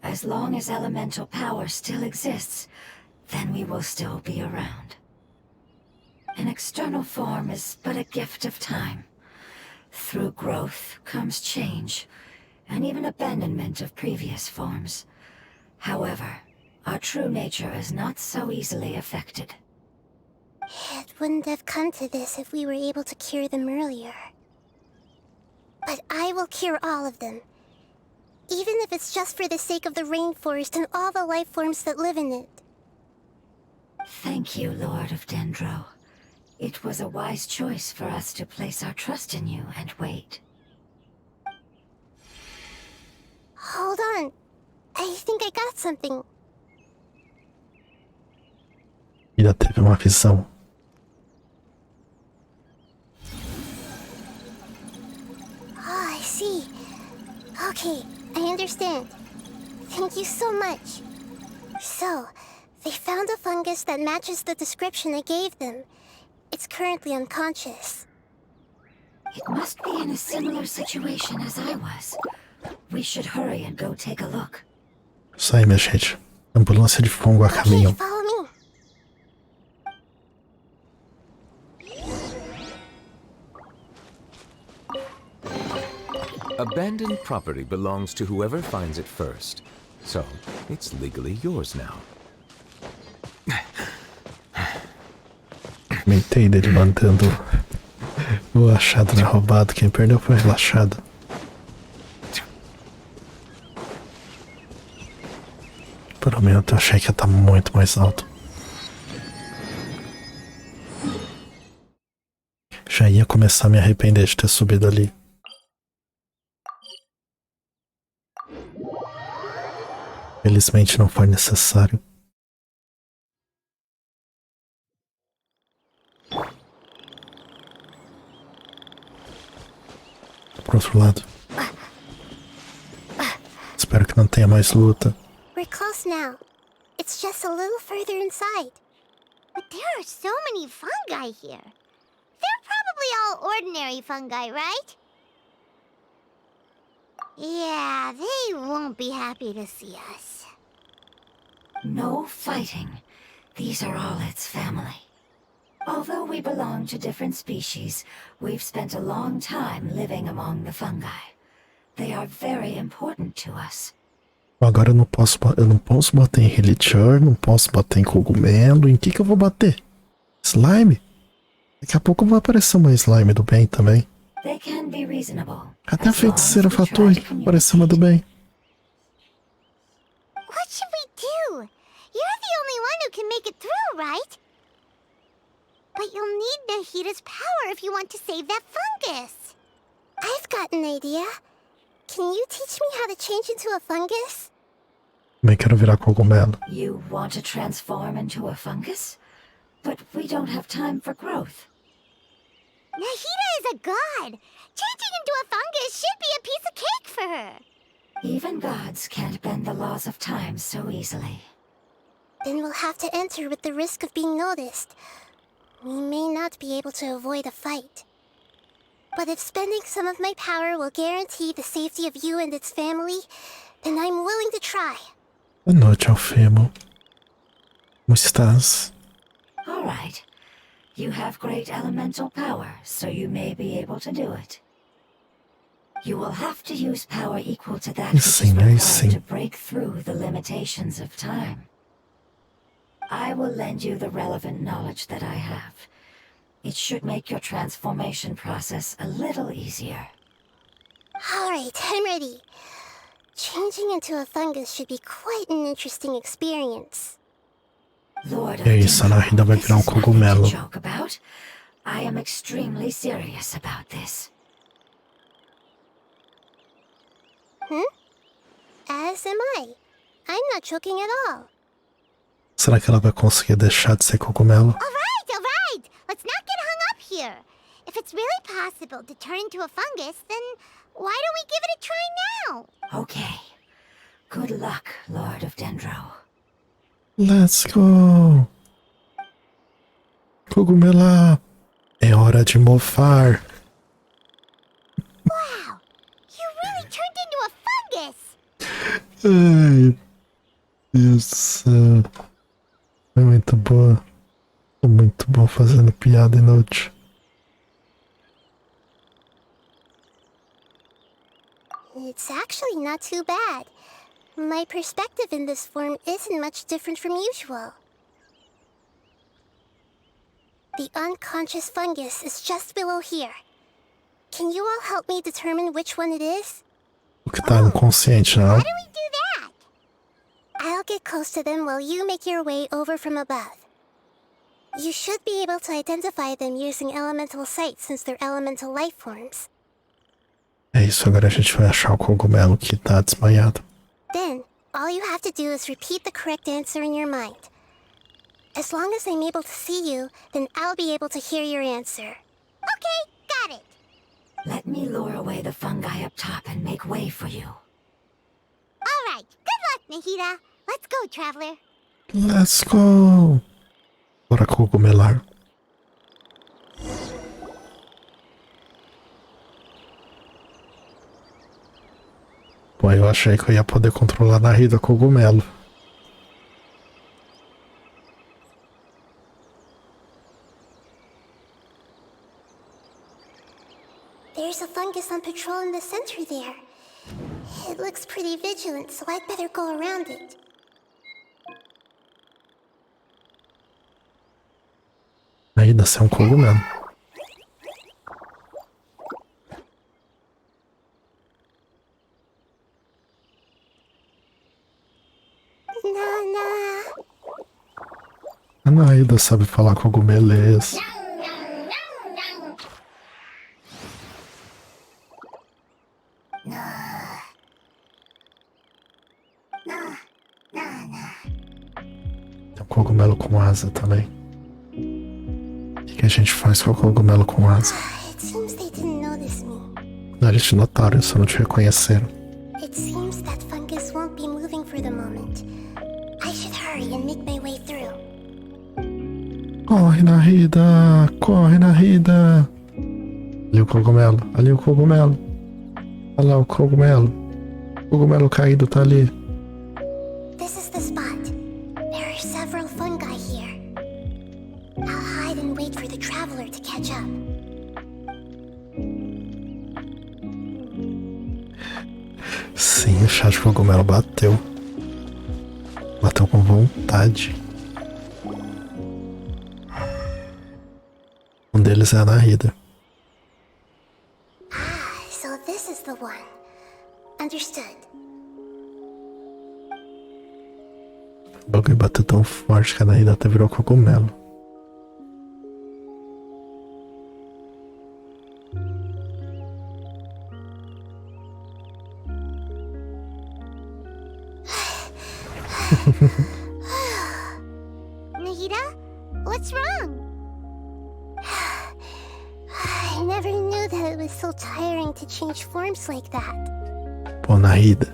As long as elemental power still exists, then we will still be around. An external form is but a gift of time. Through growth comes change, and even abandonment of previous forms. However, our true nature is not so easily affected. It wouldn't have come to this if we were able to cure them earlier. But I will cure all of them. Even if it's just for the sake of the rainforest and all the life forms that live in it. Thank you, Lord of Dendro. It was a wise choice for us to place our trust in you and wait. Hold on. I think I got something. Ira teve uma visão. Ah, I see. Okay, I understand. Thank you so much. So, they found a fungus that matches the description I gave them. It's currently unconscious. It must be in a similar situation as I was. We should hurry and go take a look. Isso aí, minha gente. Ambulância de fungo a Okay, caminho. follow me. Abandoned property belongs to whoever finds it first. So, it's legally yours now. Comentei dele mandando o achado não é roubado. Quem perdeu foi relaxado. Pelo menos eu achei que ia estar muito mais alto. Já ia começar a me arrepender de ter subido ali. Felizmente não foi necessário. Pro outro lado. Espero que não tenha mais luta. We're close now. It's just a little further inside. But there are so many fungi here. They're probably all ordinary fungi, right? Yeah, they won't be happy to see us. No fighting. These are all its family. Although we belong to different species, we've spent a long time living among the fungi. They are very important to us. Agora eu não posso bater em Relichar, não posso bater em cogumelo. Em que eu vou bater? Slime? Daqui a pouco vai aparecer uma slime do bem também. They can be reasonable. Até a as long as feiticeira we try Fatui to apareceu uma do bem. What should we do? You're the only one who can make it through, right? But you'll need Nahita's power if you want to save that fungus. I've got an idea. Can you teach me how to change into a fungus? Também quero virar cogumelo. You want to transform into a fungus? But we don't have time for growth. Nahita is a god. Changing into a fungus should be a piece of cake for her. Even gods can't bend the laws of time so easily. Then we'll have to enter with the risk of being noticed. We may not be able to avoid a fight. But if spending some of my power will guarantee the safety of you and its family, then I'm willing to try. Boa noite, Alfemo. Como estás? All right. You have great elemental power, so you may be able to do it. You will have to use power equal to that which is Sim, required sim. to break through the limitations of time. I will lend you the relevant knowledge that I have. It should make your transformation process a little easier. Alright, I'm ready. Changing into a fungus should be quite an interesting experience. Lord of E aí, Sanahida vai Dendro, virar this is nothing cogumelo. to joke about. I am extremely serious about this. As am I. I'm not joking at all. Será que ela vai conseguir deixar de ser cogumelo? Alright! Let's not get hung up here. If it's really possible to turn into a fungus, then why don't we give it a try now? Okay. Good luck, Lord of Dendro. Let's go! Cogumela! É hora de mofar! Wow! You really turned into a fungus! Ai, Deus do céu. Foi muito boa. Tô muito bom fazendo piada inútil. It's actually not too bad. My perspective in this form isn't much different from usual. The unconscious fungus is just below here. Can you all help me determine which one it is? O que tá inconsciente, não? How do we do that? I'll get close to them while you make your way over from above. You should be able to identify them using elemental sight since they're elemental life forms. É isso, agora a gente vai achar o cogumelo que tá desmaiado. Then, all you have to do is repeat the correct answer in your mind. As long as I'm able to see you, then I'll be able to hear your answer. Okay, got it. Let me lure away the fungi up top and make way for you. Alright, good luck, Nahida. Let's go, traveler. Let's go! Bora cogumelar. Pô, eu achei que eu ia poder controlar na Rida cogumelo. There's a fungus on patrol in the center there. It looks pretty vigilant, so I'd better go around it. Ainda ser um cogumelo. Nana. A Naida sabe falar cogumelês. Tem um cogumelo com asa também. O que a gente faz com o cogumelo com asa? It seems they didn't notice me. Não, eles te notaram, só não te reconheceram. It seems that fungus won't be moving for the moment. I should hurry and make my way through. Corre na Rida! Corre na Rida! Ali o cogumelo, ali o cogumelo. Olha lá o cogumelo. O cogumelo caído tá ali. This is the spot. There are several fungi here. I'll hide and wait for the traveler to catch up. Sim, o chá de cogumelo bateu. Bateu com vontade. Um deles é a Nahida. So this is the one. Understood. O bagulho bateu tão forte que a Nahida até virou cogumelo. Nahida, what's wrong? I never knew that it was so tiring to change forms like that. Pô, Nahida,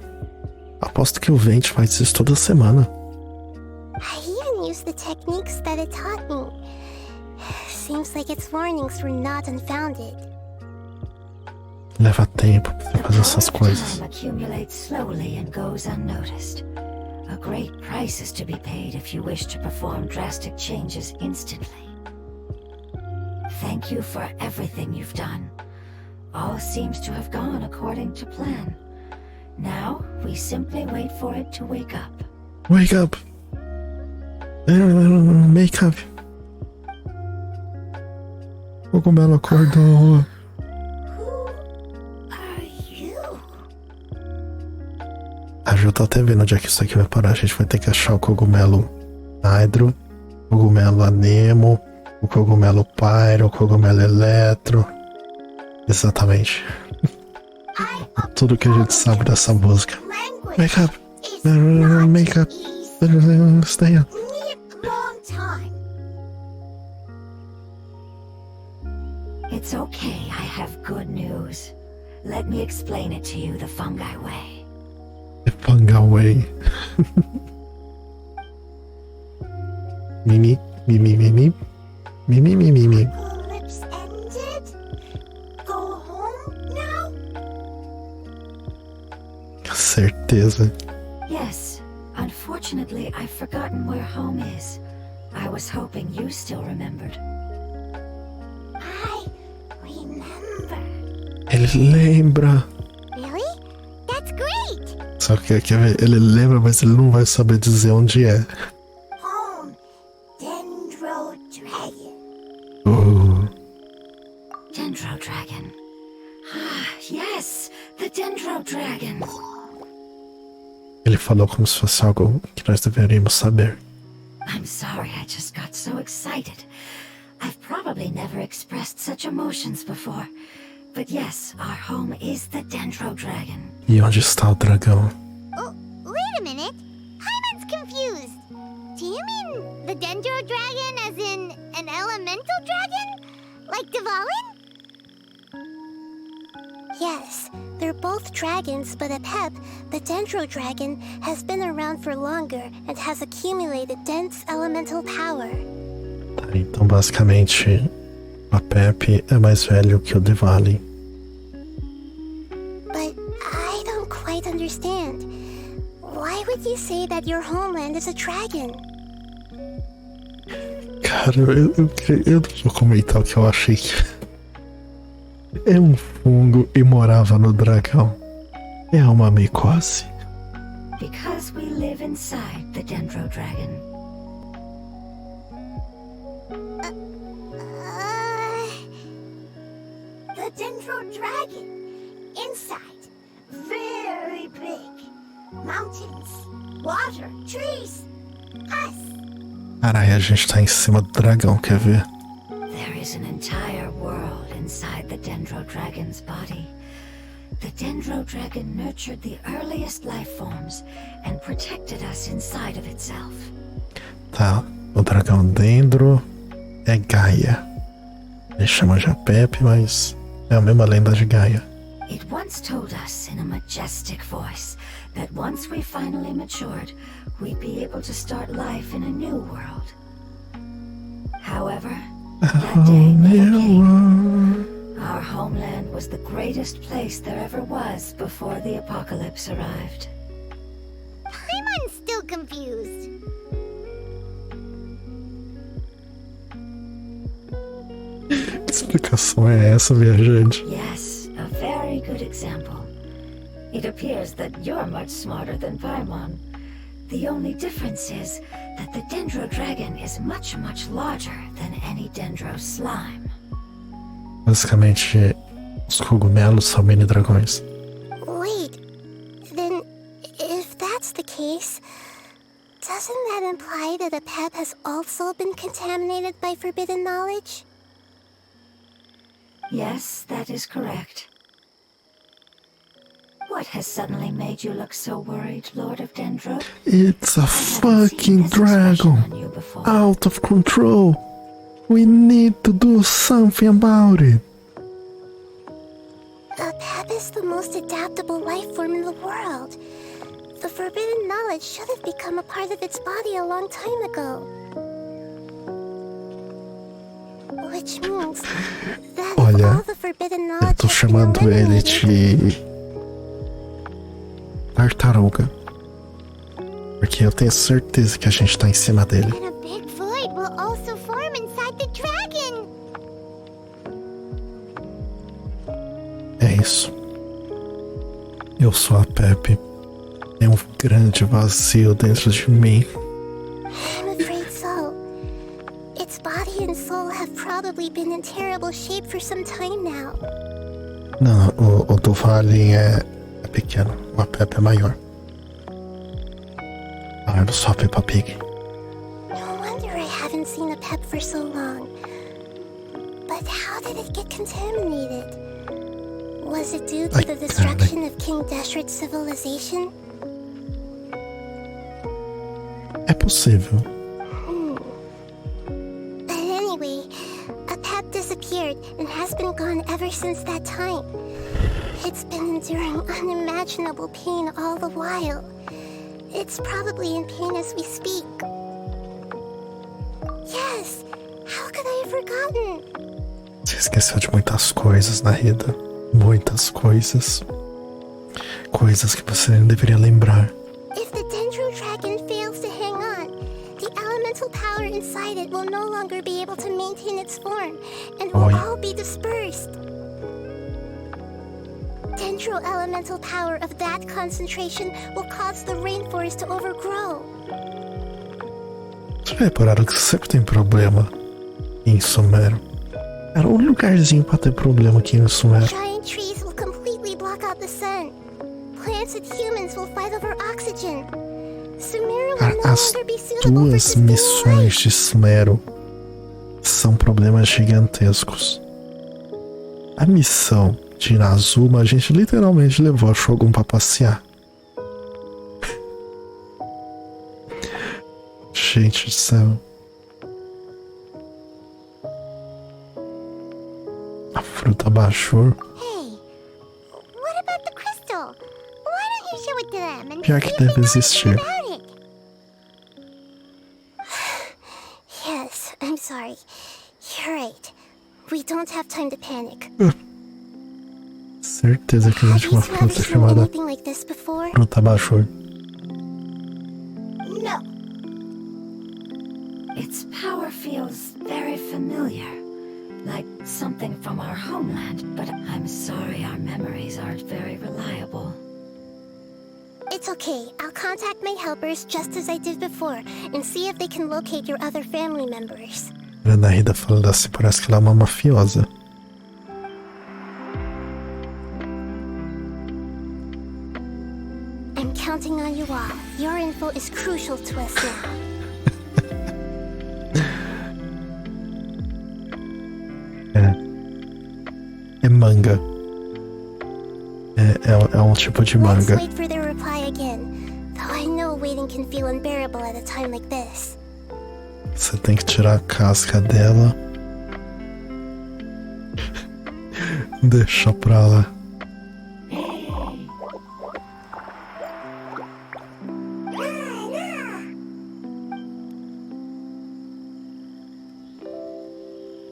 aposto que o Vente faz isso toda semana. I even used the techniques that it taught me. Seems like its warnings were not unfounded. Leva tempo pra você fazer essas coisas. Time accumulates slowly and goes unnoticed. A great price is to be paid if you wish to perform drastic changes instantly. Thank you for everything you've done. All seems to have gone according to plan. Now, we simply wait for it to wake up. Wake up! Make-up. O cogumelo acordou. A Ju tá até vendo onde é que isso aqui vai parar. A gente vai ter que achar o cogumelo Hydro, o cogumelo Anemo, o cogumelo Pyro, o cogumelo Eletro. Exatamente. Tudo que a gente sabe dessa música. Make-up. Make-up. Stay up. It's okay, I have good news. Let me explain it to you the fungi way. The fungi way. Mimi, mimi, mimi. Mimi, mimi, mimi. Apocalypse ended? Go home now? Certeza. Yes, unfortunately, I've forgotten where home is. I was hoping you still remembered. I remember. Ele lembra. Really? That's great! Só que quer ver? Ele lembra, mas ele não vai saber dizer onde é. Home, Dendro Dragon. Dendro Dragon. Ah, yes, the Dendro Dragon. Ele falou como se fosse algo que nós deveríamos saber. I'm sorry, I just got so excited. I've probably never expressed such emotions before. But yes, our home is the Dendro Dragon. E onde está o dragão? Oh, wait a minute. Hyman's confused. Do you mean the Dendro Dragon as in an elemental dragon? Like Dvalin? Yes, they're both dragons, but Apep, the Dendro Dragon, has been around for longer and has accumulated dense elemental power. Então, basicamente, a Pepe é mais velho que o Dvalin. But I don't quite understand. Why would you say that your homeland is a dragon? Cara, eu não vou comentar o que eu achei que é um fungo e morava no dragão. É uma micose. Because we live inside the Dendro Dragon. The Dendro Dragon. Inside. Very big. Mountains. Water. Trees. Us. Caralho, a gente tá em cima do dragão, quer ver? There is an entire world inside the Dendro Dragon's body. The Dendro Dragon nurtured the earliest life forms and protected us inside of itself. Tá, o dragão Dendro é Gaia. Eles chamam de Pepe, mas é a mesma lenda de Gaia. It once told us in a majestic voice that once we finally matured, we'd be able to start life in a new world. However, that day never came. Our homeland was the greatest place there ever was before the apocalypse arrived. Hyman's still confused. Que explicação é essa, viajante? Yes, a very good example. It appears that you're much smarter than Paimon. The only difference is that the Dendro Dragon is much, much larger than any Dendro slime. Basicamente, os cogumelos são mini dragões. Wait, then if that's the case, doesn't that imply that Apep has also been contaminated by forbidden knowledge? Yes, that is correct. What has suddenly made you look so worried, Lord of Dendro? It's a I haven't seen fucking this expression dragon! on you before. Out of control! We need to do something about it! Apep is the most adaptable life form in the world. The forbidden knowledge should have become a part of its body a long time ago. Which means that if Olha, all the forbidden eu knowledge tô has been chamando ele eliminated, de tartaruga. Porque eu tenho certeza que a gente tá em cima dele. And a big void will also form inside the dragon. É isso. Eu sou a Pepe. Tem um grande vazio dentro de mim. I'm afraid so. well. Its body and soul have probably been in terrible shape for some time now. Não, o do Vale é pequeno, o Peppa é maior. Ah, eu sou a Peppa Pig. No wonder I haven't seen a Pep for so long. But how did it get contaminated? Was it due to the destruction of King Deshret's civilization? É possível. But anyway, a Pep disappeared and has been gone ever since that time. It's been enduring unimaginable pain all the while. It's probably in pain as we speak. Yes! How could I have forgotten? Você esqueceu de muitas coisas na vida. Muitas coisas. Coisas que você não deveria lembrar. If the Dendro Dragon fails to hang on, the elemental power inside it will no longer be able to maintain its form, and will all be dispersed. Dendro elemental power of that concentration will cause the rainforest to overgrow. Vocês repararam que sempre tem problema em Sumero? Era um lugarzinho pra ter problema aqui em Sumero. Giant trees will completely block out the sun. Plants and humans will fight over oxygen. Sumeru will no As longer be suitable for duas sustaining missões life. de Sumero são problemas gigantescos. A missão de Inazuma, a gente literalmente levou a Shogun pra passear. Gente do céu. A fruta baixou. Hey, what about the crystal? Why don't you show it to them and Pior see que if they deve know existir. anything about it? Yes, I'm sorry. You're right. We don't have time to panic. Certeza que Have existe you uma two ever fruta seen chamada anything like this before? fruta baixou. No. Its power feels very familiar, like something from our homeland, but I'm sorry our memories aren't very reliable. It's okay. I'll contact my helpers just as I did before and see if they can locate your other family members. A Narida falando assim, parece que ela é uma mafiosa. I'm counting on you all. Your info is crucial to us now. É manga. É um tipo de Let's manga. wait for their reply again. Though I know waiting can feel unbearable at a time like this. Você tem que tirar a casca dela. Deixa pra lá.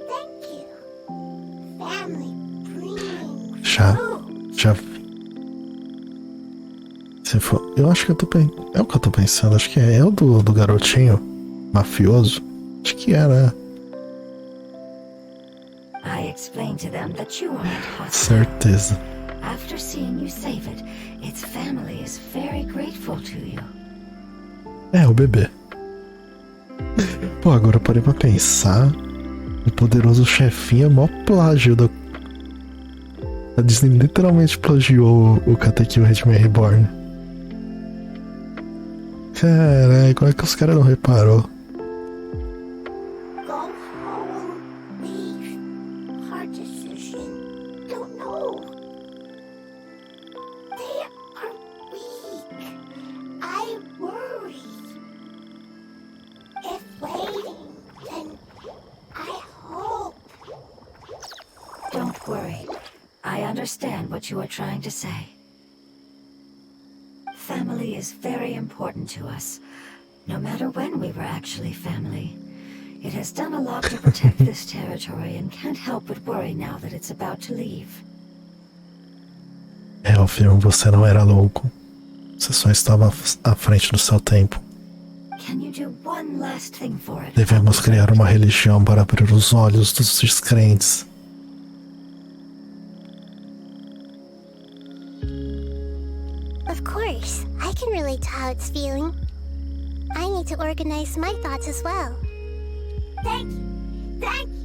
Thank you. Family breeding. Já. Se for, eu acho que eu tô pensando. É o que eu tô pensando, acho que é o do garotinho mafioso. Acho que era. I explained to them that you aren't hostile. Certeza. After seeing you save it, its family is very grateful to you. É, o bebê. Pô, agora eu parei pra pensar. O poderoso chefinho é mó plágio da. A Disney literalmente plagiou o Katekyo Hitman Reborn. Caralho, como é que os caras não reparou? Go home. Leave. Hard decision. Don't know. They are weak. I worry. If waiting, then I hope. Don't worry. I understand what you are trying to say. Family is very important to us, no matter when we were actually family. It has done a lot to protect this territory and can't help but worry now that it's about to leave. É, o filme Você Não Era Louco. Você só estava à frente do seu tempo. Can you do one last thing for it? Devemos criar uma religião para abrir os olhos dos descrentes. Of course, I can relate to how it's feeling. I need to organize my thoughts as well. Thank you. Thank you.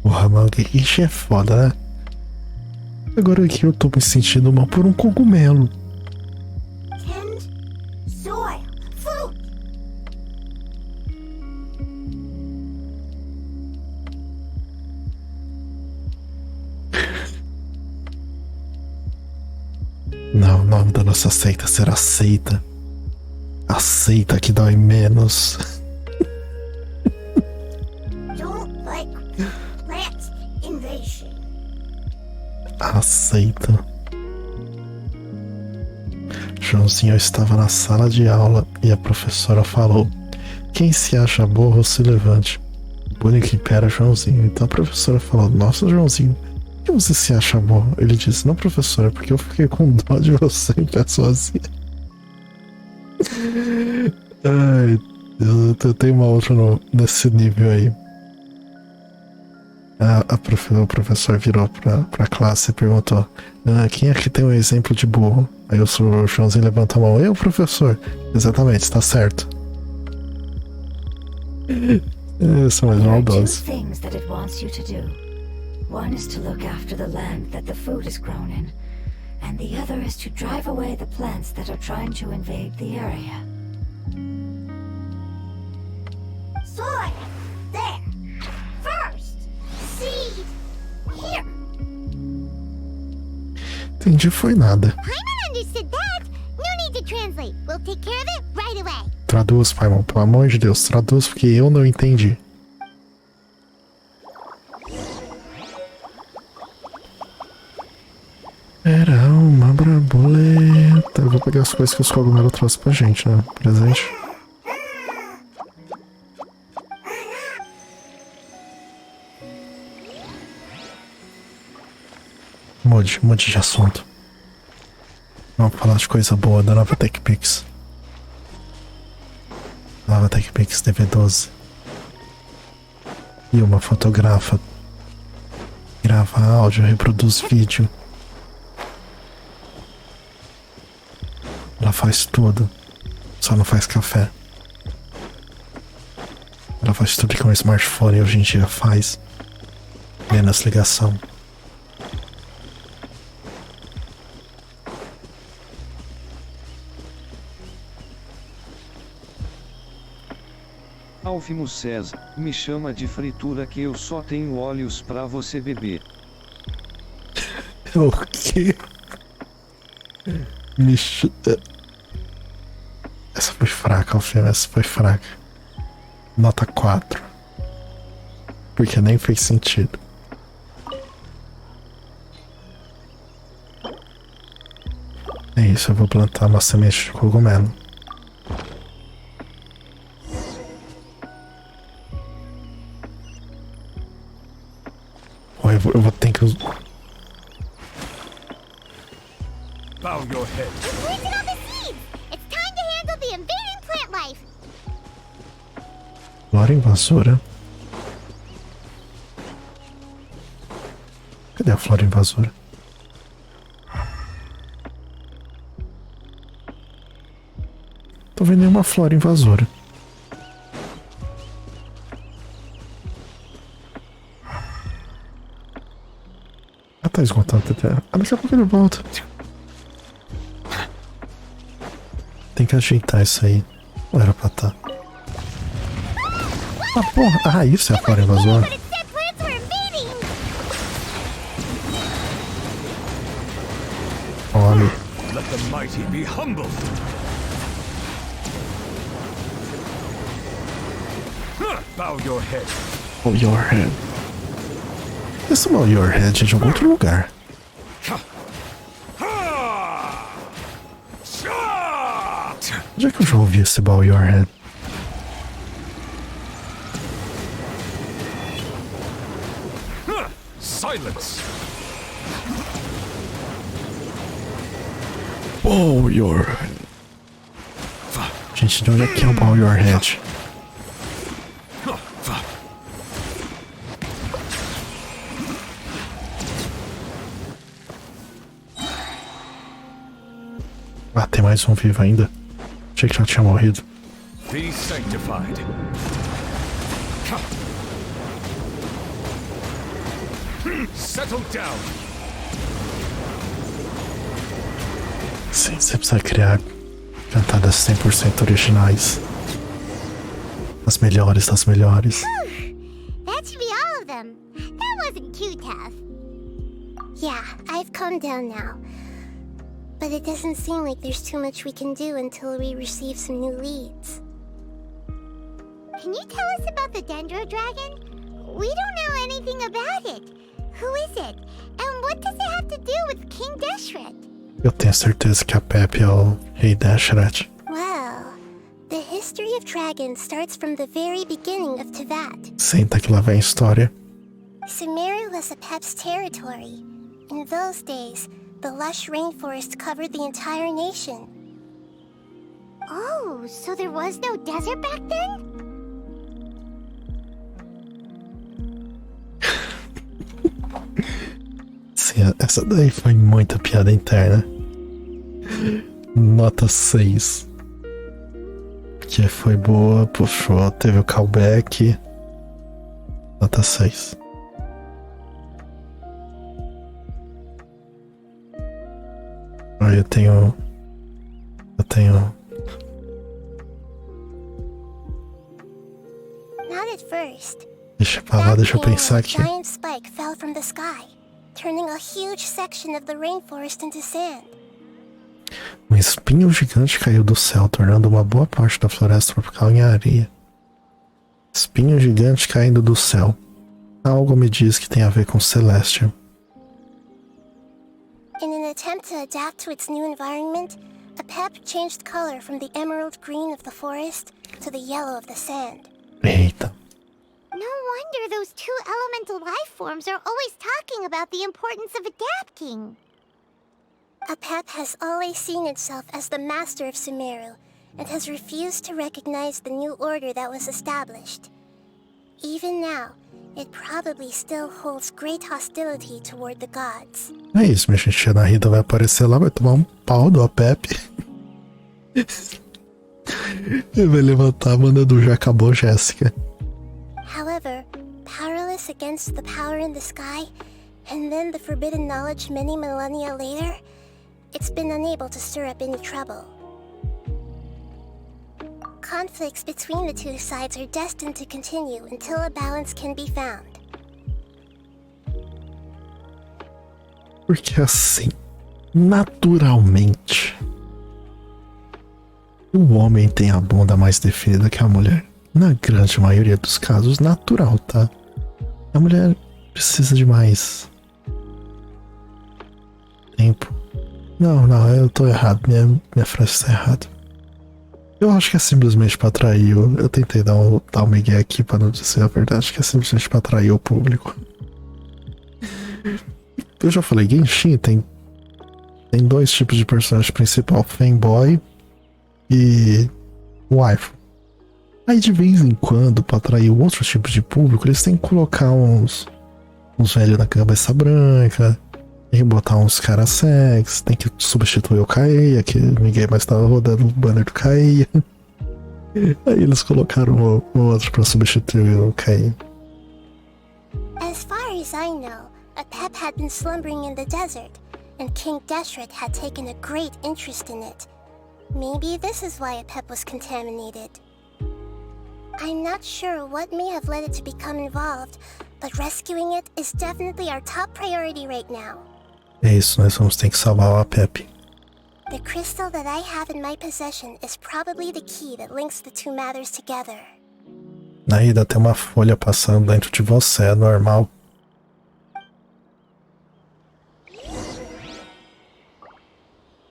Porra, mano, que isso é foda, né? Agora aqui eu tô me sentindo mal por um cogumelo. Tend soil. Food. Não, o nome da nossa seita será seita. A seita que dói menos. Don't like plant invasion. A seita. Joãozinho estava na sala de aula e a professora falou: quem se acha burro se levante. O único em pé era Joãozinho. Então a professora falou: nossa, Joãozinho, por que você se acha burro? Ele disse: não, professora, porque eu fiquei com dó de você em pé sozinho. Ai, eu tenho uma outra nesse nível aí. O professor virou pra classe e perguntou: quem aqui tem um exemplo de burro? Aí o Joãozinho levantou a mão: eu, professor. Exatamente, está certo. São mais There are two maldosos. things that it wants you to do. One is to look after the land that the food is grown in, and the other is to drive away the plants that are trying to invade the area. Soil! There! First! Seed! Here! Entendi, foi nada. Paimon understood that. No need to translate. We'll take care of it right away. Traduz, Paimon, pelo amor de Deus, traduz porque eu não entendi. Era uma borboleta. Eu vou pegar as coisas que os cogumelos trouxeram pra gente, né? Presente. Mude de assunto. Vamos falar de coisa boa da nova TechPix. Nova TechPix DV12. E uma fotografa. Grava áudio, reproduz vídeo. Ela faz tudo. Só não faz café. Ela faz tudo que um smartphone hoje em dia faz. Menos ligação. Alfimo César, me chama de fritura que eu só tenho olhos pra você beber. O quê? Essa foi fraca, Alfim, essa foi fraca. Nota 4. Porque nem fez sentido. É isso, eu vou plantar uma semente de cogumelo. Eu vou ter que usar. Bow your head. You planted all the seeds. It's time to handle the invading plant life. Flora invasora? Cadê a flora invasora? Tô vendo nenhuma flora invasora. Tá esgotado até. Daqui a pouco ele volta. Tem que ajeitar isso aí. Não era pra tá. Porra. Ah, isso é a flora invasora. But it said plants were invading. Olha. Let the mighty be humbled. Bow your head. Oh, your head. Esse mal your head é de algum outro lugar. Onde é que eu já ouvi esse bow your head? Silence. Bow your head. Gente, de onde é que é o bow your head? Ah, tem mais um vivo ainda. Achei que já tinha morrido. Be sanctified. Settle down. Sim, você precisa criar cantadas 100% originais. As melhores das melhores. That should be all of them. That wasn't too tough. Yeah, I've calmed down now. But it doesn't seem like there's too much we can do until we receive some new leads. Can you tell us about the Dendro Dragon? We don't know anything about it. Who is it? And what does it have to do with King Deshret? Eu tenho certeza que a Pepe é o Rei Deshret. Well, the history of dragons starts from the very beginning of Teyvat. Senta que lá vem a história. Sumeru was Apep's territory. In those days, the lush rainforest covered the entire nation. Oh, so there was no desert back then? Sim, essa daí foi muita piada interna. Nota 6. Que foi boa, puxou, teve o callback. Nota 6. Eu tenho. Not at first. Deixa pra lá, deixa eu pensar A aqui. giant spike fell from the sky, turning a huge section of the rainforest into sand. Um espinho gigante caiu do céu, tornando uma boa parte da floresta tropical em areia. Espinho gigante caindo do céu. Algo me diz que tem a ver com Celestial. In an attempt to adapt to its new environment, Apep changed color from the emerald green of the forest to the yellow of the sand. Eita. No wonder those two elemental life forms are always talking about the importance of adapting. Apep has always seen itself as the master of Sumeru, and has refused to recognize the new order that was established. Even now, it probably still holds great hostility toward the gods. É isso, minha gente. A Rita vai aparecer lá, vai tomar um pau do Apep. E vai levantar a banda do Já Acabou, Jéssica. However, powerless against the power in the sky, and then the forbidden knowledge many millennia later, it's been unable to stir up any trouble. Conflicts between the two sides are destined to continue until a balance can be found. Porque assim, naturalmente, o homem tem a bunda mais definida que a mulher. Na grande maioria dos casos, natural, tá? A mulher precisa de mais tempo. Não, eu tô errado. Minha frase tá errada. Eu acho que é simplesmente pra atrair. Eu tentei dar um migué aqui pra não dizer a verdade. Acho que é simplesmente pra atrair o público. Eu já falei, Genshin tem dois tipos de personagem principal: fanboy e waifu. Aí de vez em quando, pra atrair outros tipos de público, eles têm que colocar uns velhos na cabeça branca, tem que botar uns caras sexy, tem que substituir o Kaeya, que ninguém mais tava rodando o banner do Kaeya. Aí eles colocaram o outro pra substituir o Kaeya. As far as I know, Apep had been slumbering in the desert, and King Deshret had taken a great interest in it. Maybe this is why Apep was contaminated. I'm not sure what may have led it to become involved, but rescuing it is definitely our top priority right now. É isso, nós vamos ter que salvar o Apep. The crystal that I have in my possession is probably the key that links the two matters together. Aí dá até uma folha passando dentro de você, é normal.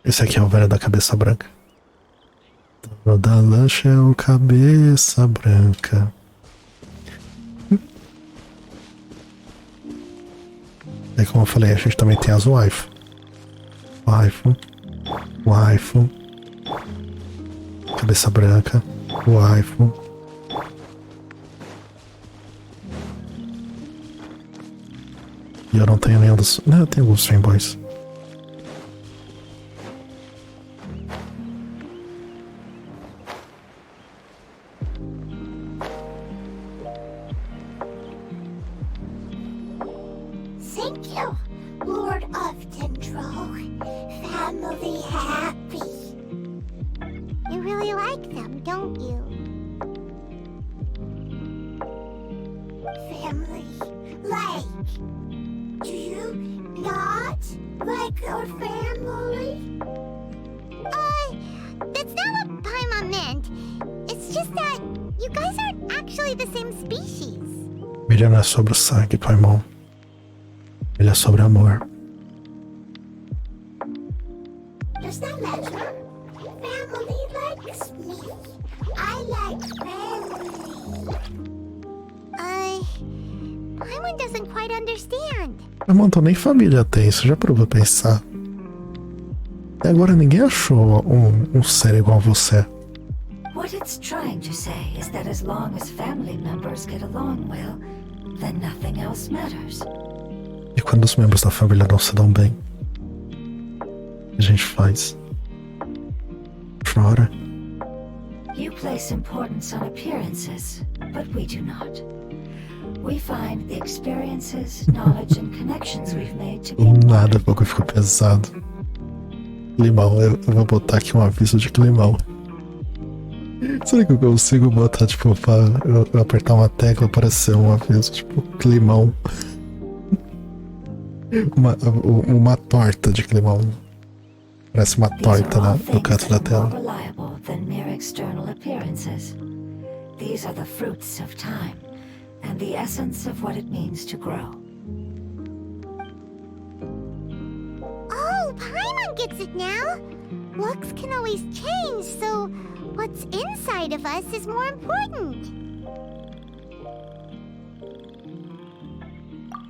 Esse aqui é o velho da cabeça branca. Toda lancha é o cabeça branca. E como eu falei, a gente também tem as waifu. Waifu. Cabeça branca. Waifu. E eu não tenho nenhum dos... Não, eu tenho alguns fanboys. Thank you, Lord of Dendro. Family happy. You really like them, don't you? Family. Like, do you not like your family? That's not what Paimon meant. It's just that you guys aren't actually the same species. Ele não é sobre o sangue, Paimon. Ele é sobre amor. Does that matter? Family likes me. I like family. Paimon doesn't quite understand. Paimon, então nem família tem, você já parou pra pensar? E agora ninguém achou um ser igual a você. What it's trying to say is that as long as family members get along well, then nothing else matters. E quando os membros da família não se dão bem, o que a gente faz? Chora. You place importance on appearances, but we do not. We find the experiences, knowledge, and connections we've made to be Nada, pouco ficou pesado. Climão, eu vou botar aqui um aviso de climão. Será que eu consigo botar, tipo, pra eu apertar uma tecla aparecer um aviso, tipo, climão? Uma torta de climão. Parece uma torta no canto da tela. These are the fruits of time and the essence of what it means to grow. Oh, Paimon gets it now. Looks can always change, so what's inside of us is more important.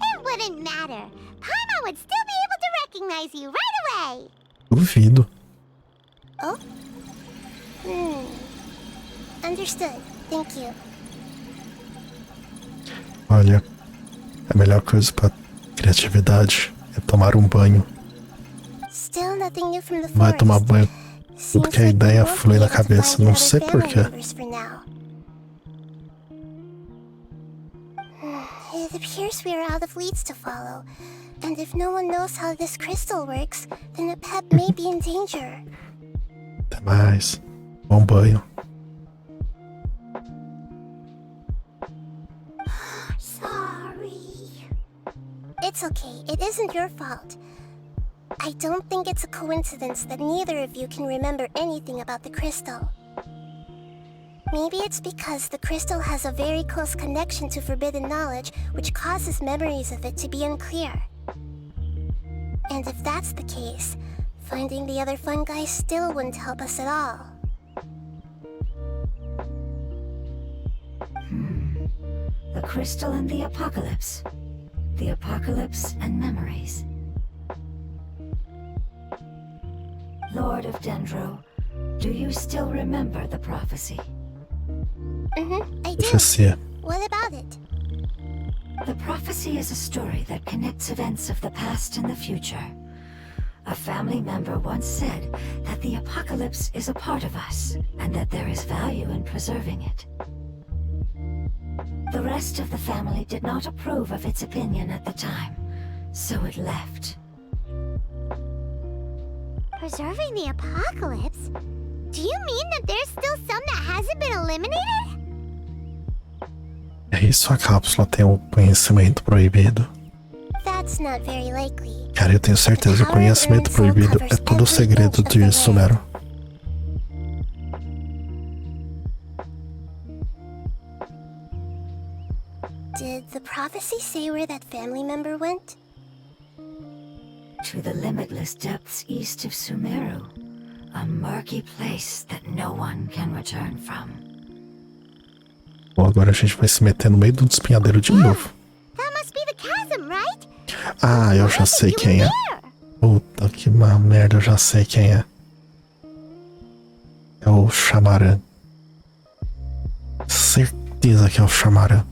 It wouldn't matter. Paimon would still be able to recognize you right away. Duvido. Oh? Understood. Thank you. Olha, a melhor coisa pra criatividade é tomar um banho. Still nothing new from the Vai forest. tomar banho. Tudo Seems que a like we ideia won't flui be na able to cabeça, find não other sei family porquê. members for now. It appears we are out of leads to follow. And if no one knows how this crystal works, then the pet may be in danger. Até mais. Bom banho. Sorry. It's okay. It isn't your fault. I don't think it's a coincidence that neither of you can remember anything about the crystal. Maybe it's because the crystal has a very close connection to forbidden knowledge, which causes memories of it to be unclear. And if that's the case, finding the other fungi still wouldn't help us at all. The crystal and the apocalypse. The apocalypse and memories. Lord of Dendro, do you still remember the prophecy? I do. Profecia. What about it? The prophecy is a story that connects events of the past and the future. A family member once said that the apocalypse is a part of us, and that there is value in preserving it. The rest of the family did not approve of its opinion at the time, so it left. Preserving the apocalypse? Do you mean that there's still some that hasn't been eliminated? É isso, a cápsula tem um conhecimento proibido. That's not very likely. Cara, eu tenho certeza, o conhecimento proibido é todo o segredo de Sumero. Did the prophecy say where that family member went? To the limitless depths east of Sumeru, a murky place that no one can return from. Bom, agora a gente vai se meter no meio do despenhadeiro de novo. That must be the chasm, right? Ah, eu já sei quem é. Puta que merda, eu já sei quem é. É o Chamarã. Certeza que é o Chamarã.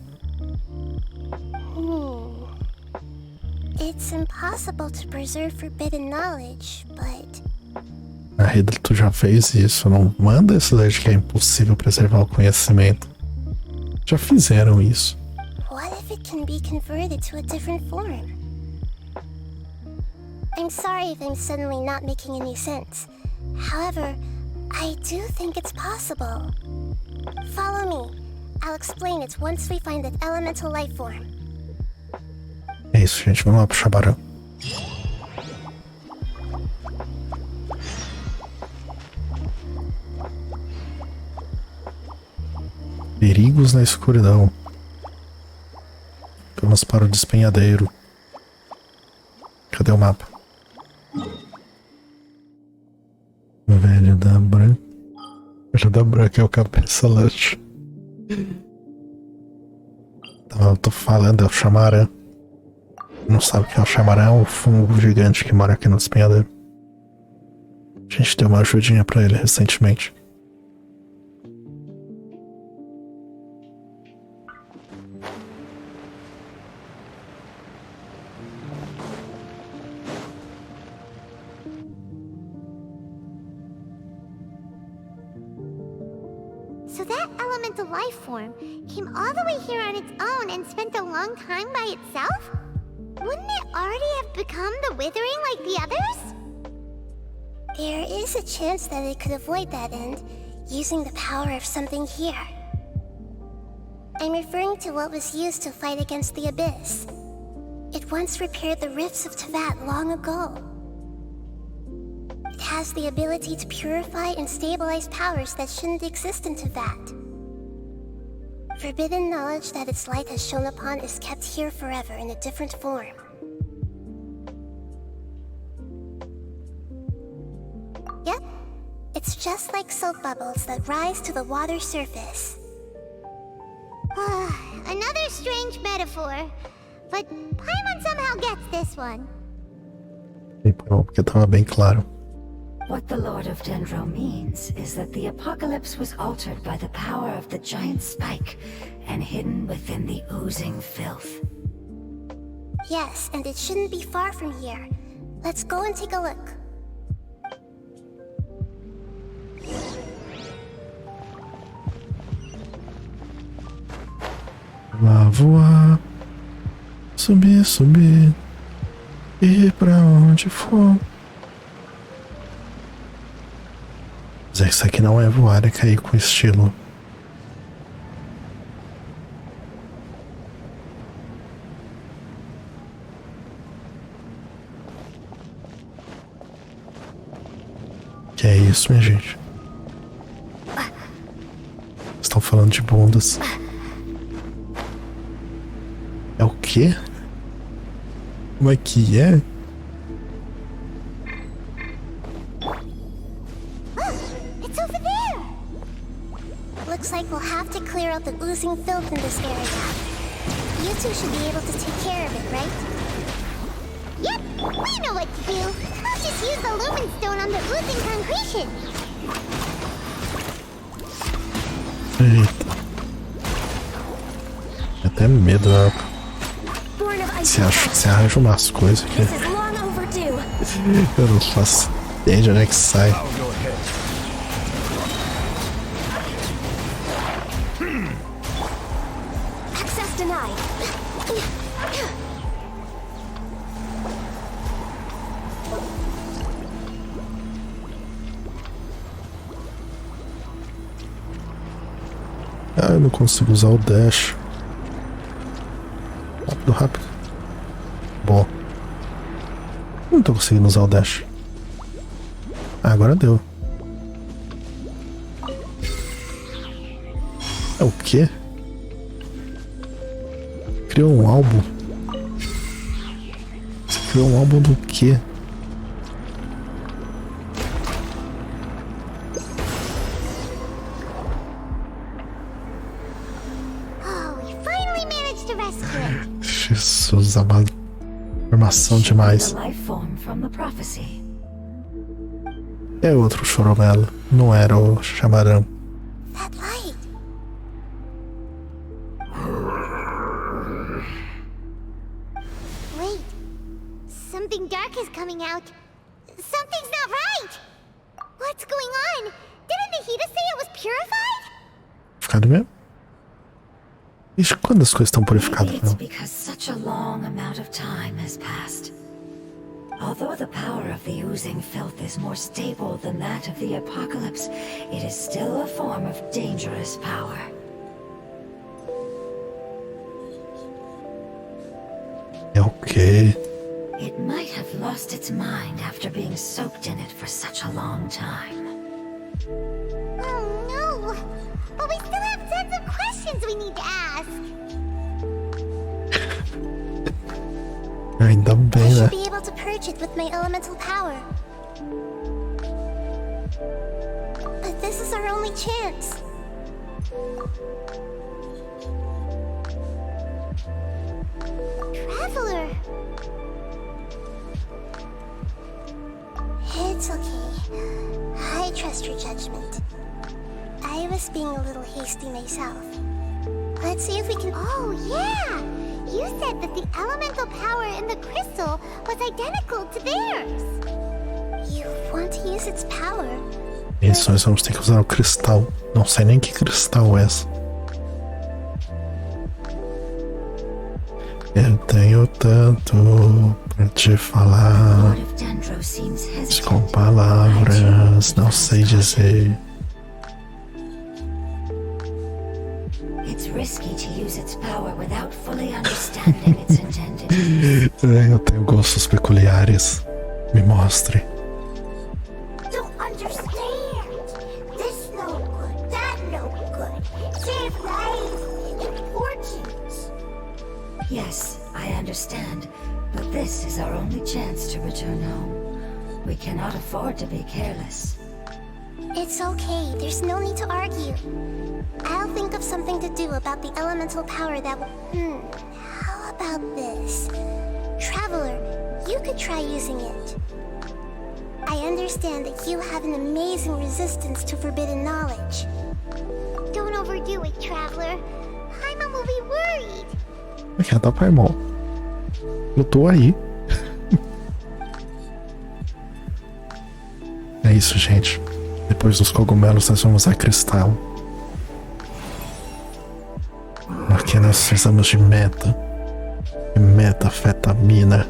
It's impossible to preserve forbidden knowledge, but... A Rita, tu já fez isso, não manda isso daí de que é impossível preservar o conhecimento. Já fizeram isso. What if it can be converted to a different form? I'm sorry if I'm suddenly not making any sense. However, I do think it's possible. Follow me. I'll explain it once we find that elemental life form. É isso, gente. Vamos lá pro Chabarão. Perigos na escuridão. Vamos para o despenhadeiro. Cadê o mapa? Velho da branca. Velho da branca é o cabeça lanche. Então, eu tô falando, é o chamarã. Não sabe o que é o chamarã? É um fungo gigante que mora aqui no despenhadeiro. A gente deu uma ajudinha pra ele recentemente. So that elemental life form came all the way here on its own and spent a long time by itself? Wouldn't it already have become the Withering like the others? There is a chance that it could avoid that end, using the power of something here. I'm referring to what was used to fight against the Abyss. It once repaired the rifts of Teyvat long ago. It has the ability to purify and stabilize powers that shouldn't exist in Teyvat. Forbidden knowledge that its light has shone upon is kept here forever in a different form. Yep, it's just like soap bubbles that rise to the water surface. Another strange metaphor, but Paimon somehow gets this one. E pronto, porque tava bem claro. What the Lord of Dendro means is that the apocalypse was altered by the power of the giant spike and hidden within the oozing filth. Yes, and it shouldn't be far from here. Let's go and take a look. Lá voar, subir, subir, ir pra onde for. Mas isso aqui não é voar, é cair com estilo. Que é isso, minha gente? Estão falando de bundas. É o quê? Como é que é? It's over there! Looks like we'll have to clear out the oozing filth in this area. You two should be able to take care of it, right? Yep, we know what to do. We'll just use the Lumen Stone on the oozing concretion. Eita. Até medo, né? Você arranja umas coisas aqui. Eu não faço ideia de onde é que sai. Access denied. Ah, eu não consigo usar o dash. Rápido, rápido. Bom. Não tô conseguindo usar o dash. Ah, agora deu. É o quê? Criou um álbum. Você criou um álbum do quê? Oh, we finally managed to rescue it. Jesus amado. Informação demais. The life form from the prophecy. É outro choromelo. Não era o chamarão. That light. Wait, something dark is coming out. Something's not right. What's going on? Didn't Nahida say it was purified? Purificado mesmo? Ixi, quando as coisas estão purificadas Maybe it's mesmo? because such a long amount of time has passed. Although the power of the oozing filth is more stable than that of the apocalypse, it is still a form of dangerous power. Okay. It might have lost its mind after being soaked in it for such a long time. Oh no! But we still have tons of questions we need to ask. Ainda I bem, né? should be able to purge it with my elemental power. But this is our only chance. Traveler! It's okay. I trust your judgment. I was being a little hasty myself. Let's see if we can... Oh, yeah! You said that the elemental power in the crystal was identical to theirs. You want to use its power? Isso, nós vamos ter que usar o cristal. Não sei nem que cristal é essa. Eu tenho tanto pra te falar, Lord of Dendro seems mas com hesitant. palavras não sei dizer. It's risky to use its power without fully understanding its intended use. Eu tenho gostos peculiares. Me mostre. Don't understand. This no good, that no good. Save lives and fortunes. Yes, I understand, but this is our only chance to return home. We cannot afford to be careless. It's okay. There's no need to argue. I'll think of something to do about the elemental power that will... How about this? Traveler, you could try using it. I understand that you have an amazing resistance to forbidden knowledge. Don't overdo it, Traveler. Paimon will be worried. Quer dar pra irmão? Eu tô aí. É isso, gente. Depois dos cogumelos, nós vamos a cristal. Aqui nós precisamos de meta. E metafetamina.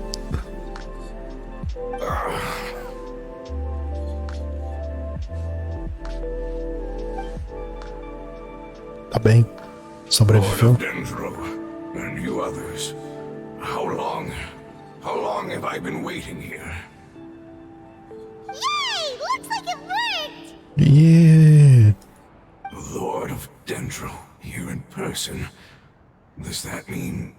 Tá bem. Sobreviveu. Lord of Dendro, and you others. How long have I been waiting here? Yay! Looks like it worked! Yeah. Lord of Dendro, here in person. Does that mean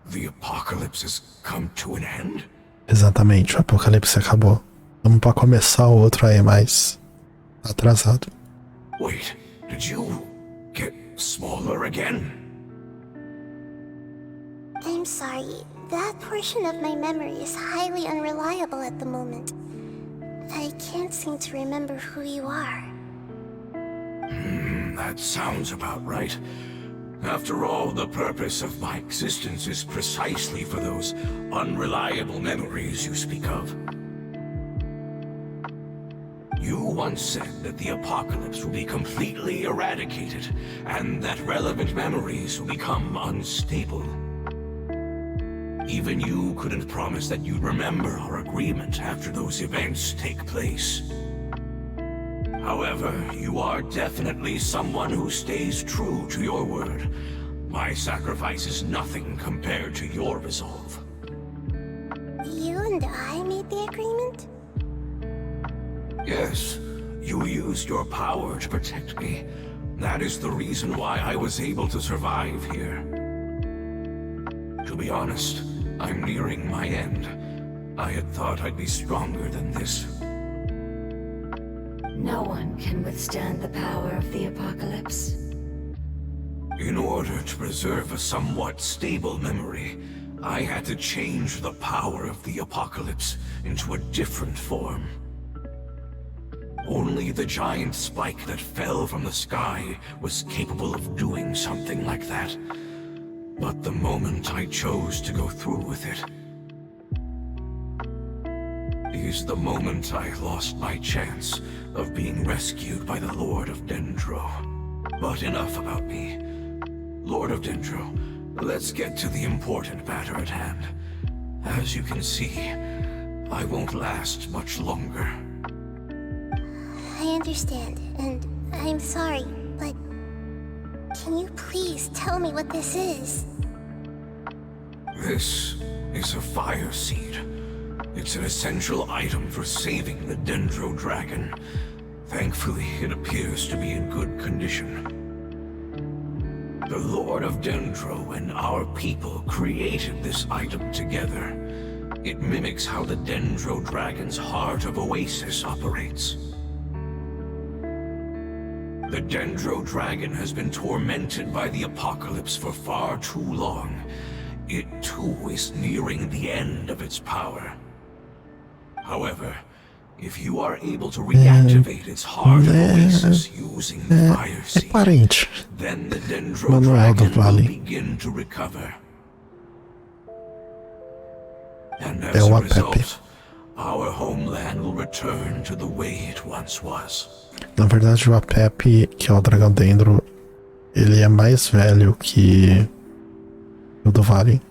the apocalypse has come to an end? Exatamente, o apocalipse acabou. Vamos pra começar o outro aí, mas atrasado. Wait, did you get smaller again? I'm sorry. That portion of my memory is highly unreliable at the moment. I can't seem to remember who you are. That sounds about right. After all, the purpose of my existence is precisely for those unreliable memories you speak of. You once said that the apocalypse will be completely eradicated, and that relevant memories will become unstable. Even you couldn't promise that you'd remember our agreement after those events take place. However, you are definitely someone who stays true to your word. My sacrifice is nothing compared to your resolve. You and I made the agreement? Yes, you used your power to protect me. That is the reason why I was able to survive here. To be honest, I'm nearing my end. I had thought I'd be stronger than this. No one can withstand the power of the apocalypse. In order to preserve a somewhat stable memory, I had to change the power of the apocalypse into a different form. Only the giant spike that fell from the sky was capable of doing something like that. But the moment I chose to go through with it is the moment I lost my chance of being rescued by the Lord of Dendro. But enough about me. Lord of Dendro, let's get to the important matter at hand. As you can see, I won't last much longer. I understand, and I'm sorry, but can you please tell me what this is? This is a fire seed. It's an essential item for saving the Dendro Dragon. Thankfully, it appears to be in good condition. The Lord of Dendro and our people created this item together. It mimics how the Dendro Dragon's Heart of Oasis operates. The Dendro Dragon has been tormented by the apocalypse for far too long. It too is nearing the end of its power. However, if you are able to reactivate its Heart of Oasis using the Fire É Seed, parente. then the Dendro Manuel do Dragon will Vale. begin to recover. And É as a uma result, Pepe. our homeland will return to the way it once was. Na verdade, o Apep, que é o dragão dendro, ele é mais velho que o do Vale.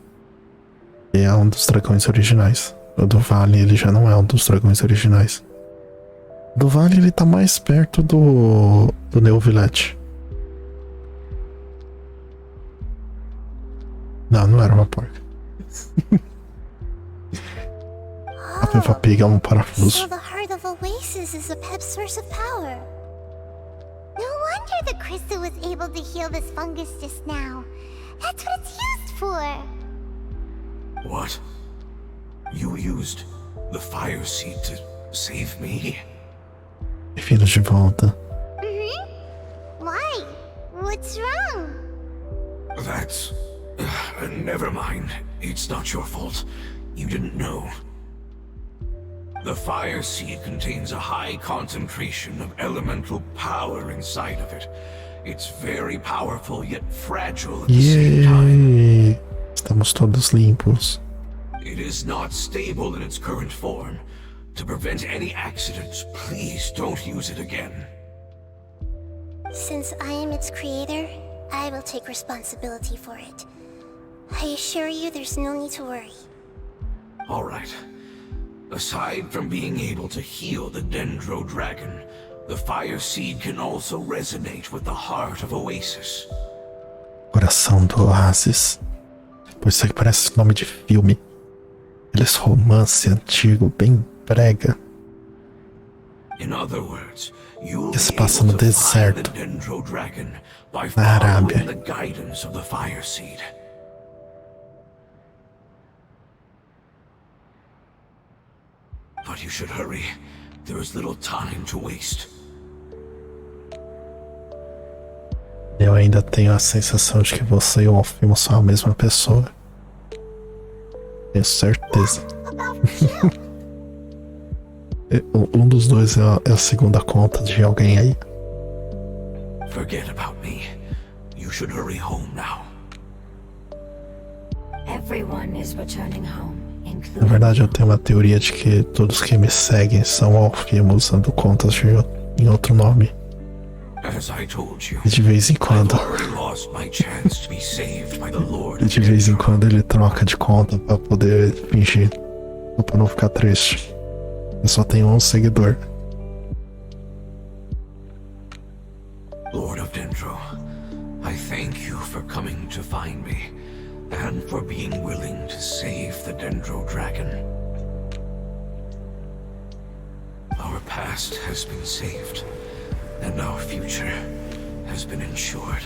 Ele é um dos dragões originais. O do Vale, ele já não é um dos dragões originais. O do Vale, ele tá mais perto do Neuvillette. Não era uma porca. A Peppa Pig é um So parafuso. the Heart of Oasis is a Pep's source of power. No wonder the crystal was able to heal this fungus just now. That's what it's used for. What? You used the Fire Seed to save me? Bem-vindo de volta. Why? What's wrong? That's... never mind. It's not your fault. You didn't know. The Fire Seed contains a high concentration of elemental power inside of it. It's very powerful, yet fragile at the same time. Yay! Estamos todos limpos. It is not stable in its current form. To prevent any accidents, please don't use it again. Since I am its creator, I will take responsibility for it. I assure you there's no need to worry. All right. Aside from being able to heal the Dendro Dragon, the Fire Seed can also resonate with the Heart of Oasis. Coração do Oasis. Pois isso aqui parece nome de filme. Aqueles romance antigo, bem brega. In other words, you'll Que se be passa able no to find deserto, the Dendro Dragon by na Arábia. following the guidance of the Fire Seed. But you should hurry. There is little time to waste. Eu ainda tenho a sensação de que você e o Alfimo são a mesma pessoa. Tenho certeza. Um dos dois é a segunda conta de alguém aí. Forget about me. You should hurry home now. Everyone is returning home, Na including verdade, eu tenho uma teoria de que todos que me seguem são Alfimo usando contas em outro nome. As I told you, E de vez em I've quando, already lost my chance to be saved by the Lord e of de vez em Dendro. quando ele troca de conta pra poder fingir, só pra não ficar triste. Eu só tenho um seguidor. Lord of Dendro, I thank you for coming to find me, and for being willing to save the Dendro Dragon. Our past has been saved, and our future has been ensured.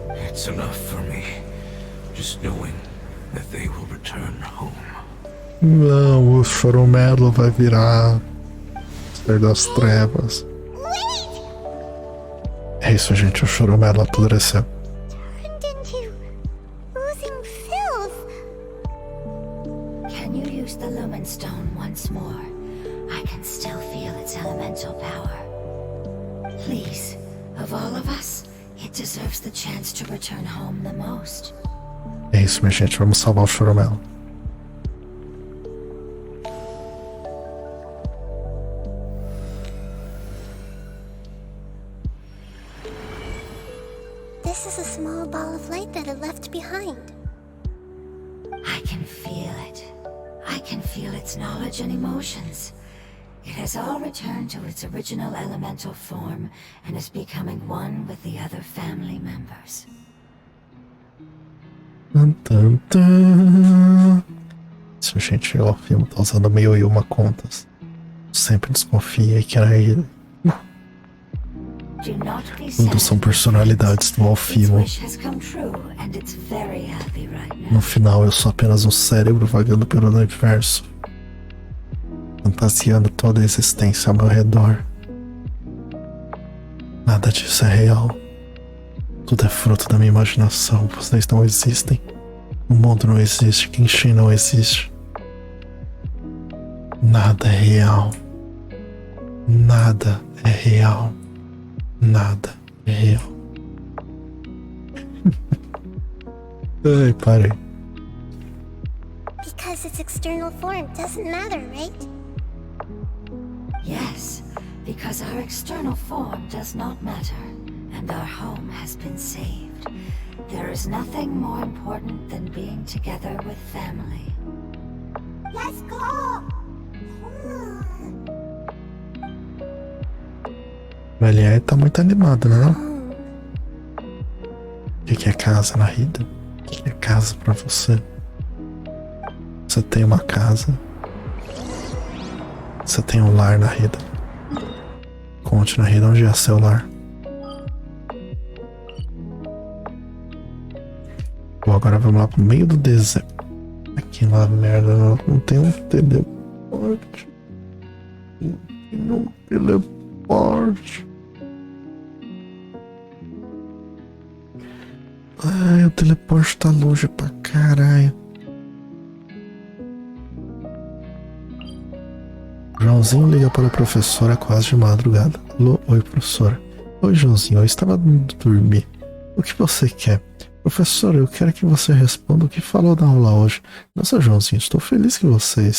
It's enough for me, just knowing that they will return home. Não, o Choromelo vai virar Ser das Trevas. É isso, gente, o Choromelo apodreceu. Turned into oozing filth. Can you use the Lumen Stone once more? I can still feel its elemental power. Please, of all of us, it deserves the chance to return home the most. É isso, minha gente, vamos salvar o Choromelo. This is a small ball of light that it left behind. I can I can feel its knowledge and emotions. It has all returned to its original elemental form and is becoming one with the other family members. Tum, tum. Isso, gente, o filme tá usando 1001 contas. Sempre desconfiei que era ele. Tudo são personalidades do Alfimo. No final, eu sou apenas um cérebro vagando pelo universo, fantasiando toda a existência ao meu redor. Nada disso é real. Tudo é fruto da minha imaginação. Vocês não existem. O mundo não existe. Kenshin não existe. Nada é real. Nada é real. Nada é real. Ai, parei. Because its external form doesn't matter, right? Yes, because our external form does not matter, and our home has been saved. There is nothing more important than being together with family. Let's go! Ele tá muito animado, né? O que é casa na vida? O que é casa pra você? Você tem uma casa? Você tem um lar na vida? Conte na vida onde é seu lar. Bom, agora vamos lá pro meio do deserto. Aqui na merda não tem um teleporte. Não tem um teleporte. Ai, o teleporte tá longe pra caralho. Joãozinho liga para a professora quase de madrugada. Alô, oi, professora. Oi, Joãozinho, eu estava indo dormir. O que você quer? Professora, eu quero que você responda o que falou na aula hoje. Nossa, Joãozinho, estou feliz que você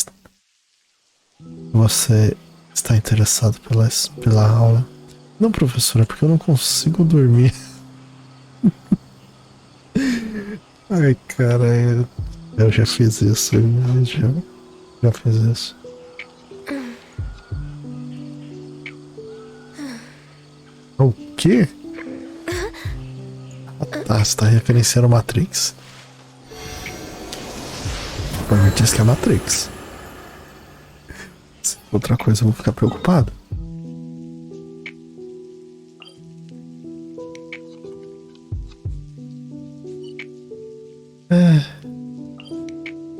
está interessado pela aula. Não, professora, porque eu não consigo dormir. Ai, cara, eu já fiz isso, já fiz isso. O quê? Ah, tá, você tá referenciando Matrix. Por mim diz que é Matrix. Se for outra coisa eu vou ficar preocupado.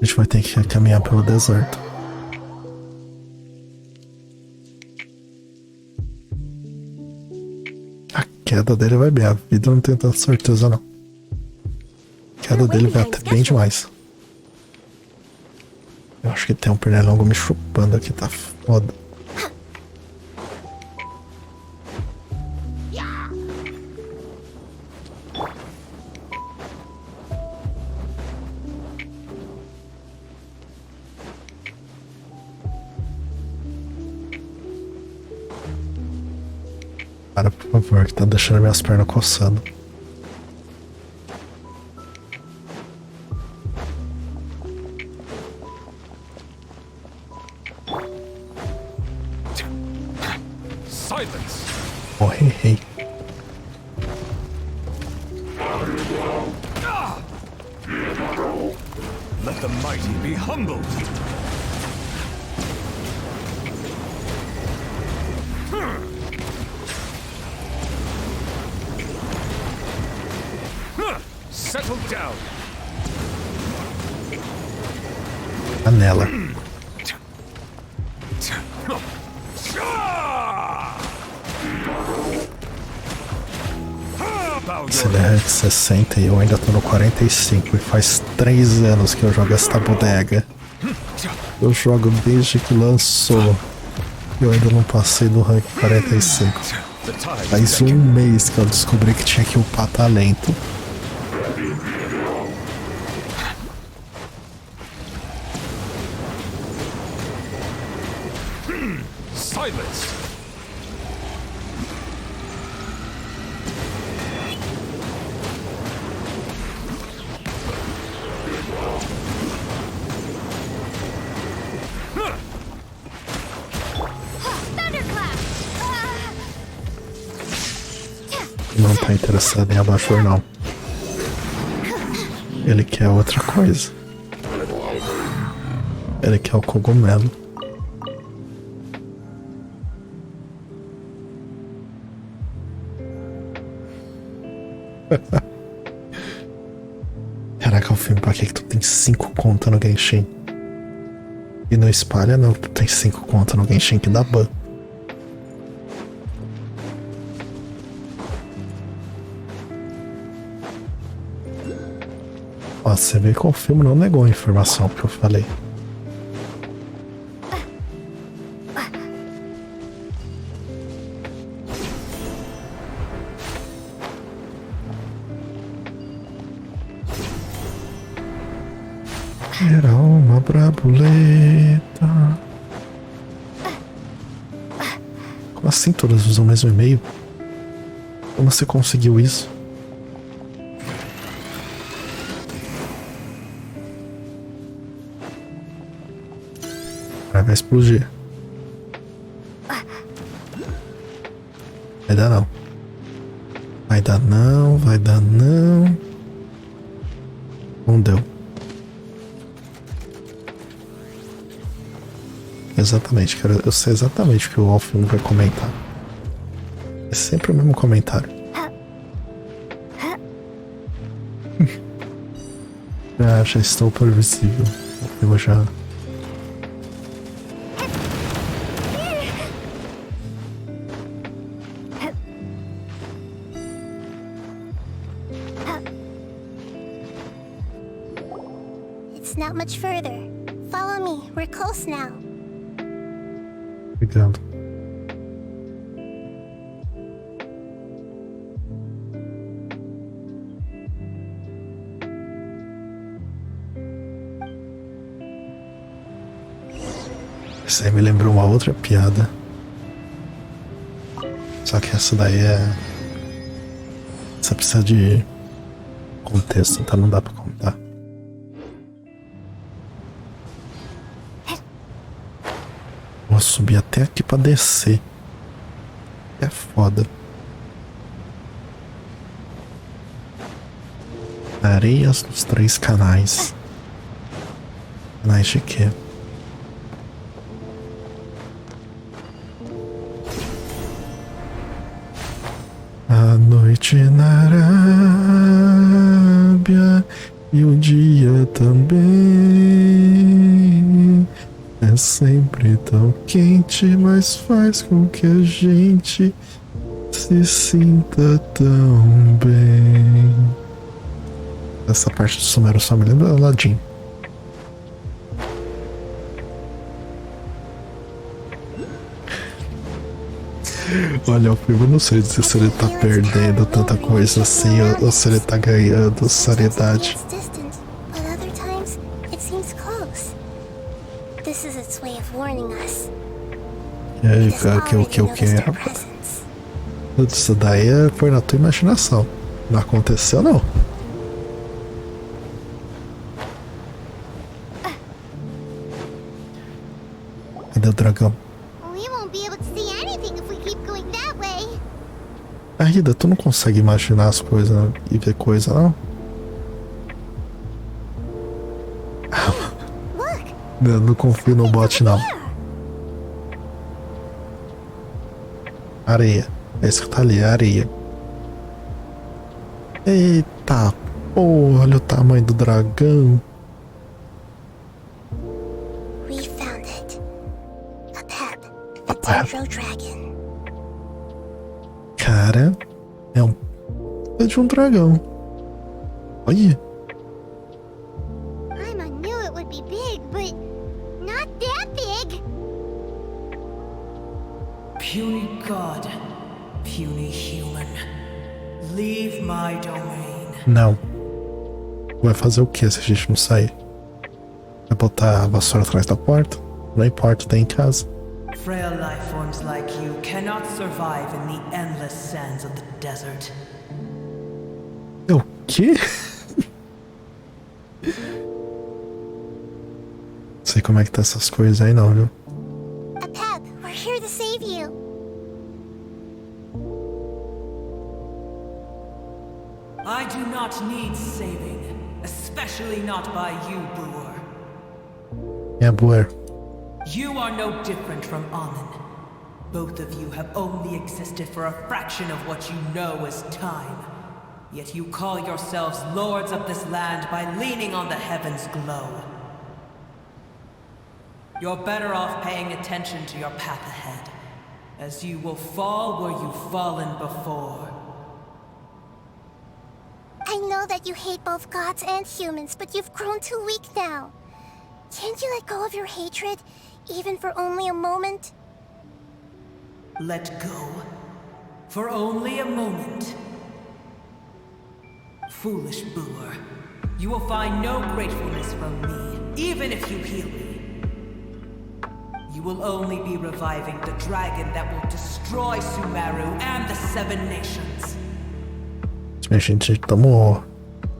A gente vai ter que caminhar pelo deserto. A queda dele vai bem, a vida eu não tenho tanta certeza não. A queda dele vai até bem demais. Eu acho que tem um pernilongo me chupando aqui, tá foda. Para, por favor, que tá deixando minhas pernas coçando. Silence! Morri. Let the mighty be humbled! Settle down! Anela. Se ele é 60 e eu ainda tô no 45 e faz 3 anos que eu jogo esta bodega. Eu jogo desde que lançou. Eu ainda não passei do rank 45. Faz um mês que eu descobri que tinha que upar talento. Silence! não tá interessado em abaixo não. Ele quer outra coisa. Ele quer o cogumelo. Caraca, o filme, pra que tu tem 5 contas no Genshin? E não espalha não, tu tem 5 contas no Genshin que dá ban. Ó, você vê que o filme não negou a informação que eu falei. Era uma brabuleta. Como assim todas usam o mesmo e-mail? Como você conseguiu isso? Vai explodir. Vai dar não. Vai dar não, vai dar não. Não deu. Exatamente, cara. Eu sei exatamente o que o Alfin vai comentar. É sempre o mesmo comentário. Já estou previsível. Eu já. It's not much further. Follow me. We're close now. Obrigado. Isso aí me lembrou uma outra piada. Só que essa daí é. Você precisa de contexto, então não dá pra contar. Vou subir até aqui pra descer. É foda. Areias dos 3 canais. Canais de quê? A noite na Arábia e o dia também é sempre tão quente, mas faz com que a gente se sinta tão bem. Essa parte do Sumero só me lembra Aladdin. Olha, o filme, eu não sei dizer se ele tá perdendo tanta coisa assim ou se ele tá ganhando seriedade. It's distant, but other times it seems close. This is its way of warning us. E aí, It has cara, already que noticed our rapaz? presence. Isso daí foi na tua imaginação. Não aconteceu, não. Cadê o dragão? We won't be able to see anything if we keep going that way. Aida, tu não consegue imaginar as coisas e ver coisa, não? Look, Eu não confio no bot, não. Areia. É isso que tá ali, é areia. Eita, porra, olha o tamanho do dragão. We found it. A pep. A The pep. Dendro Dragon. Cara, é de um dragão. Olha. I knew it would be big, but not that big. Puny god, puny human, leave my domain. Não. Vai fazer o que se a gente não sair? Vai botar a vassoura atrás da porta? Não importa, tá em casa. Frail life forms like you cannot survive in the endless sands of the desert. O quê? Não sei como é que tá essas coisas aí não, viu? A pep. We're here to save you. I do not need saving, especially not by you, Boer. Yeah, Boer. You are no different from Amun. Both of you have only existed for a fraction of what you know as time. Yet you call yourselves lords of this land by leaning on the heavens' glow. You're better off paying attention to your path ahead, as you will fall where you've fallen before. I know that you hate both gods and humans, but you've grown too weak now. Can't you let go of your hatred, even for only a moment? Let go. For only a moment. Foolish Boer. You will find no gratefulness from me, even if you heal me. You will only be reviving the dragon that will destroy Sumeru and the Seven Nations. A gente estamos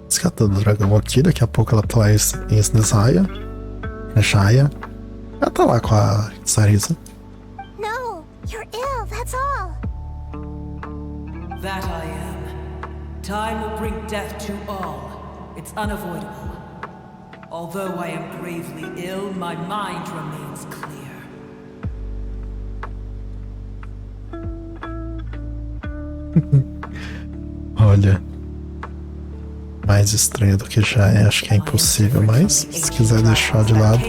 resgatando o dragão aqui. Daqui a pouco ela tá em Snezaya. Shaya. Ela tá lá com a Sarisa. No, you're ill, that's all. That I am. Time will bring death to all. It's unavoidable. Although I am gravely ill, my mind remains clear. Olha, mais estranho do que já é, acho que é impossível, mas se quiser deixar de lado,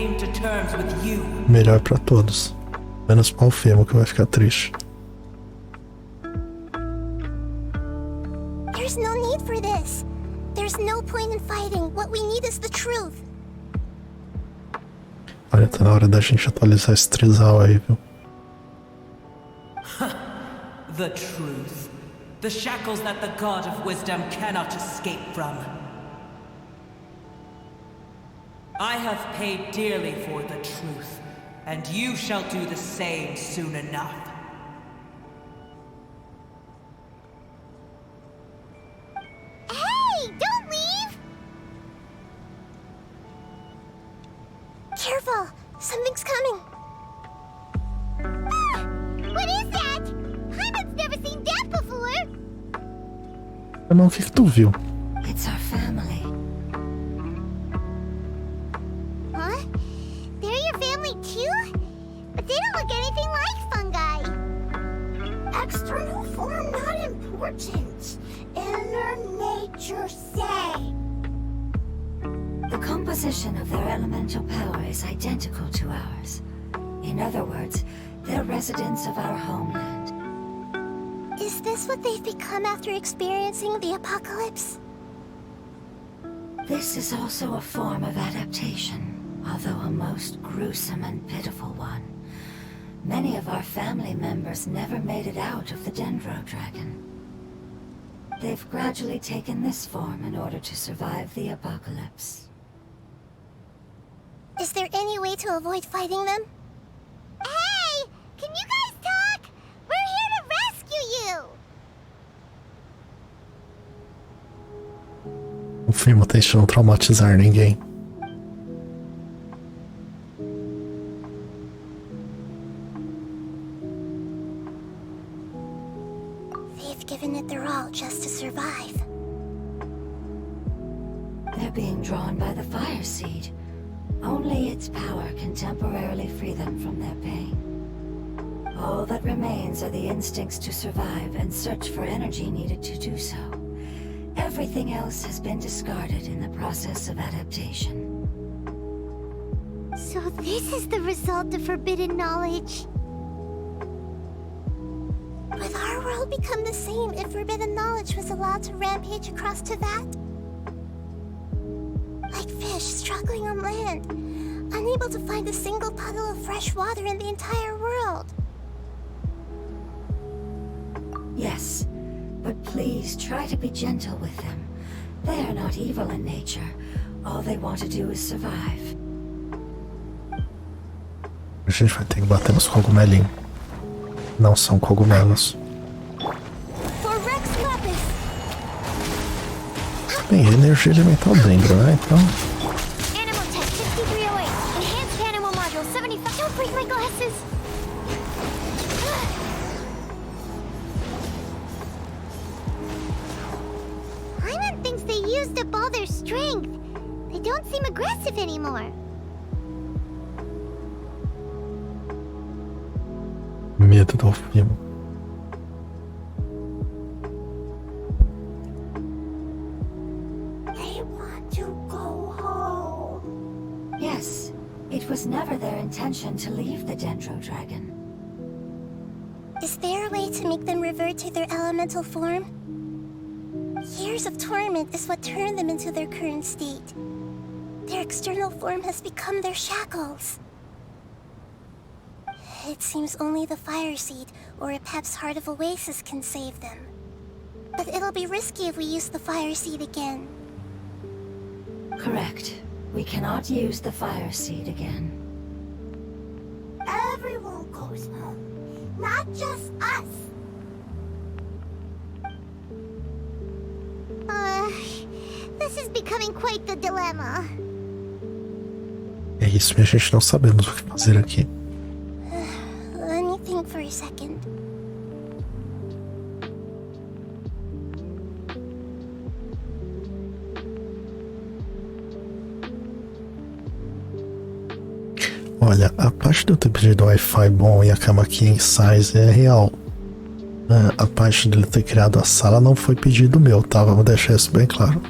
melhor pra todos. Menos para o Femo, que vai ficar triste. There's no need for this. There's no point in fighting. What we need is the truth. Olha, tá na hora da gente atualizar esse trisal aí, viu? The truth. The shackles that the God of Wisdom cannot escape from. I have paid dearly for the truth, and you shall do the same soon enough. Hey, don't leave! Careful! Something's coming! Ah, what is that? Hyman's never seen that before! Não, o que tu viu? It's our family. Huh? They're your family too? But they don't look anything like fungi. External form not important. Inner nature say. The composition of their elemental power is identical to ours. In other words, they're residents of our homeland. Is this what they've become after experiencing the apocalypse? This is also a form of adaptation, although a most gruesome and pitiful one. Many of our family members never made it out of the Dendro Dragon. They've gradually taken this form in order to survive the apocalypse. Is there any way to avoid fighting them? Hey! Can you guys talk? We're here to rescue you! O filme tenta não traumatizar ninguém. They've given it their all just to survive. They're being drawn by the fire seed. Only its power can temporarily free them from their pain. All that remains are the instincts to survive and search for energy needed to do so. Everything else has been discarded in the process of adaptation. So this is the result of forbidden knowledge. Would our world become the same if forbidden knowledge was allowed to rampage across Teyvat? Like fish struggling on land, unable to find a single puddle of fresh water in the entire world. Yes, but please try to be gentle with them. They are not evil in nature. All they want to do is survive. A gente vai ter que bater nos cogumelinhos. Não são cogumelos. Bem, energia elemental dentro, né? Então. Animal tech 6308. Enhanced animal module 75. Don't break my glasses! Hyman used up all their strength. They don't seem aggressive anymore. Medo do Alfimo. They want to go home. Yes, it was never their intention to leave the Dendro Dragon. Is there a way to make them revert to their elemental form? Years of torment is what turned them into their current state. Their external form has become their shackles. It seems only the Fire Seed or Apep's Heart of Oasis can save them. But it'll be risky if we use the Fire Seed again. Correct. We cannot use the Fire Seed again. Everyone goes home, not just us. This is becoming quite the dilemma. É isso, minha gente, não sabemos o que fazer aqui. Let me think for a second. Olha, a parte de eu ter pedido Wi-Fi bom e a cama king size é real. A parte dele ter criado a sala não foi pedido meu, tá? Vamos deixar isso bem claro.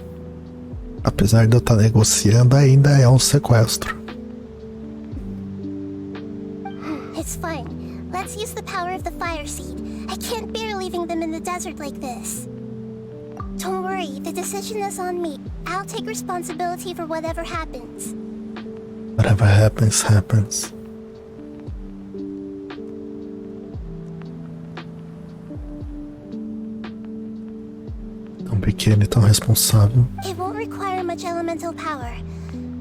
Apesar de eu estar negociando, ainda é um sequestro. It's fine. Let's use the power of the Fire Seed. I can't bear leaving them in the desert like this. Don't worry, the decision is on me. I'll take responsibility for whatever happens. Whatever happens, happens. Tão pequeno e tão responsável. It won't require much elemental power.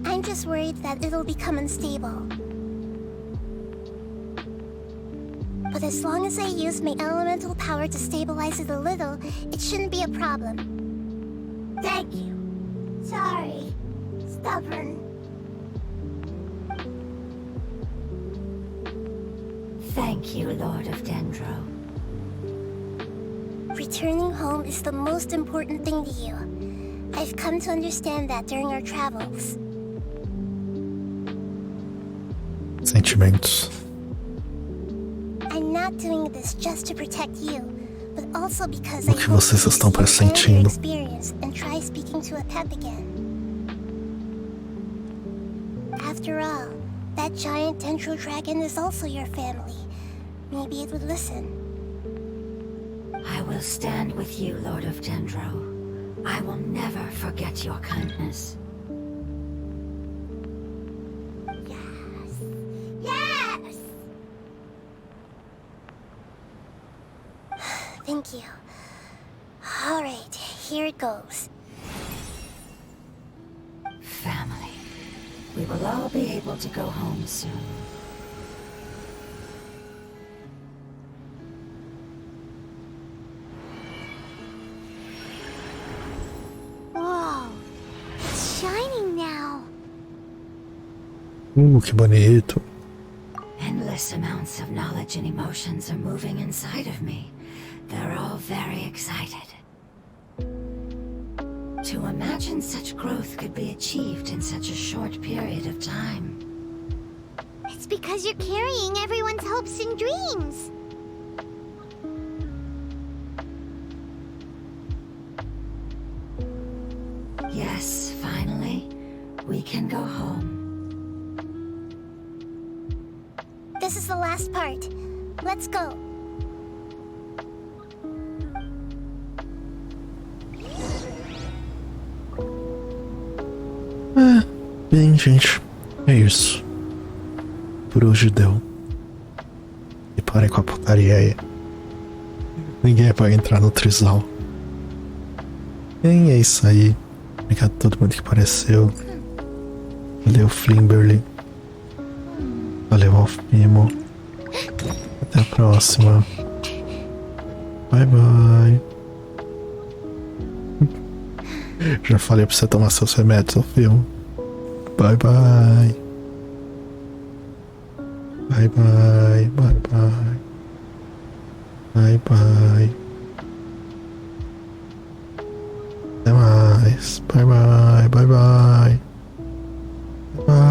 I'm just worried that it'll become unstable. But as long as I use my elemental power to stabilize it a little, it shouldn't be a problem. Thank you. Sorry. Stubborn. Thank you, Lord of Dendro. Returning home is the most important thing to you. I've come to understand that during our travels. Sentimentos. I'm not doing this just to protect you, but also because O I que hope vocês you estão understand your pressentindo? experience and try speaking to Apep again. After all, that giant Dendro Dragon is also your family. Maybe it would listen. I will stand with you, Lord of Dendro. I will never forget your kindness. Yes! Thank you. All right, here it goes. Family. We will all be able to go home soon. Whoa. It's shining now. Que bonito. Endless amounts of knowledge and emotions are moving inside of me. They're all very excited. To imagine such growth could be achieved in such a short period of time. It's because you're carrying everyone's hopes and dreams. Yes, finally, we can go home. This is the last part. Let's go. Bem, gente, é isso. Por hoje deu. E parem com a putaria aí. Ninguém vai entrar no trisal. Bem, é isso aí. Obrigado a todo mundo que apareceu. Valeu, Flimberly. Valeu, Alfimo. Até a próxima. Bye, bye. Já falei pra você tomar seus remédios, Alfimo. Bye, bye. Bye, bye. Bye, bye. Bye, bye. Até mais. guys. Bye bye. Bye bye.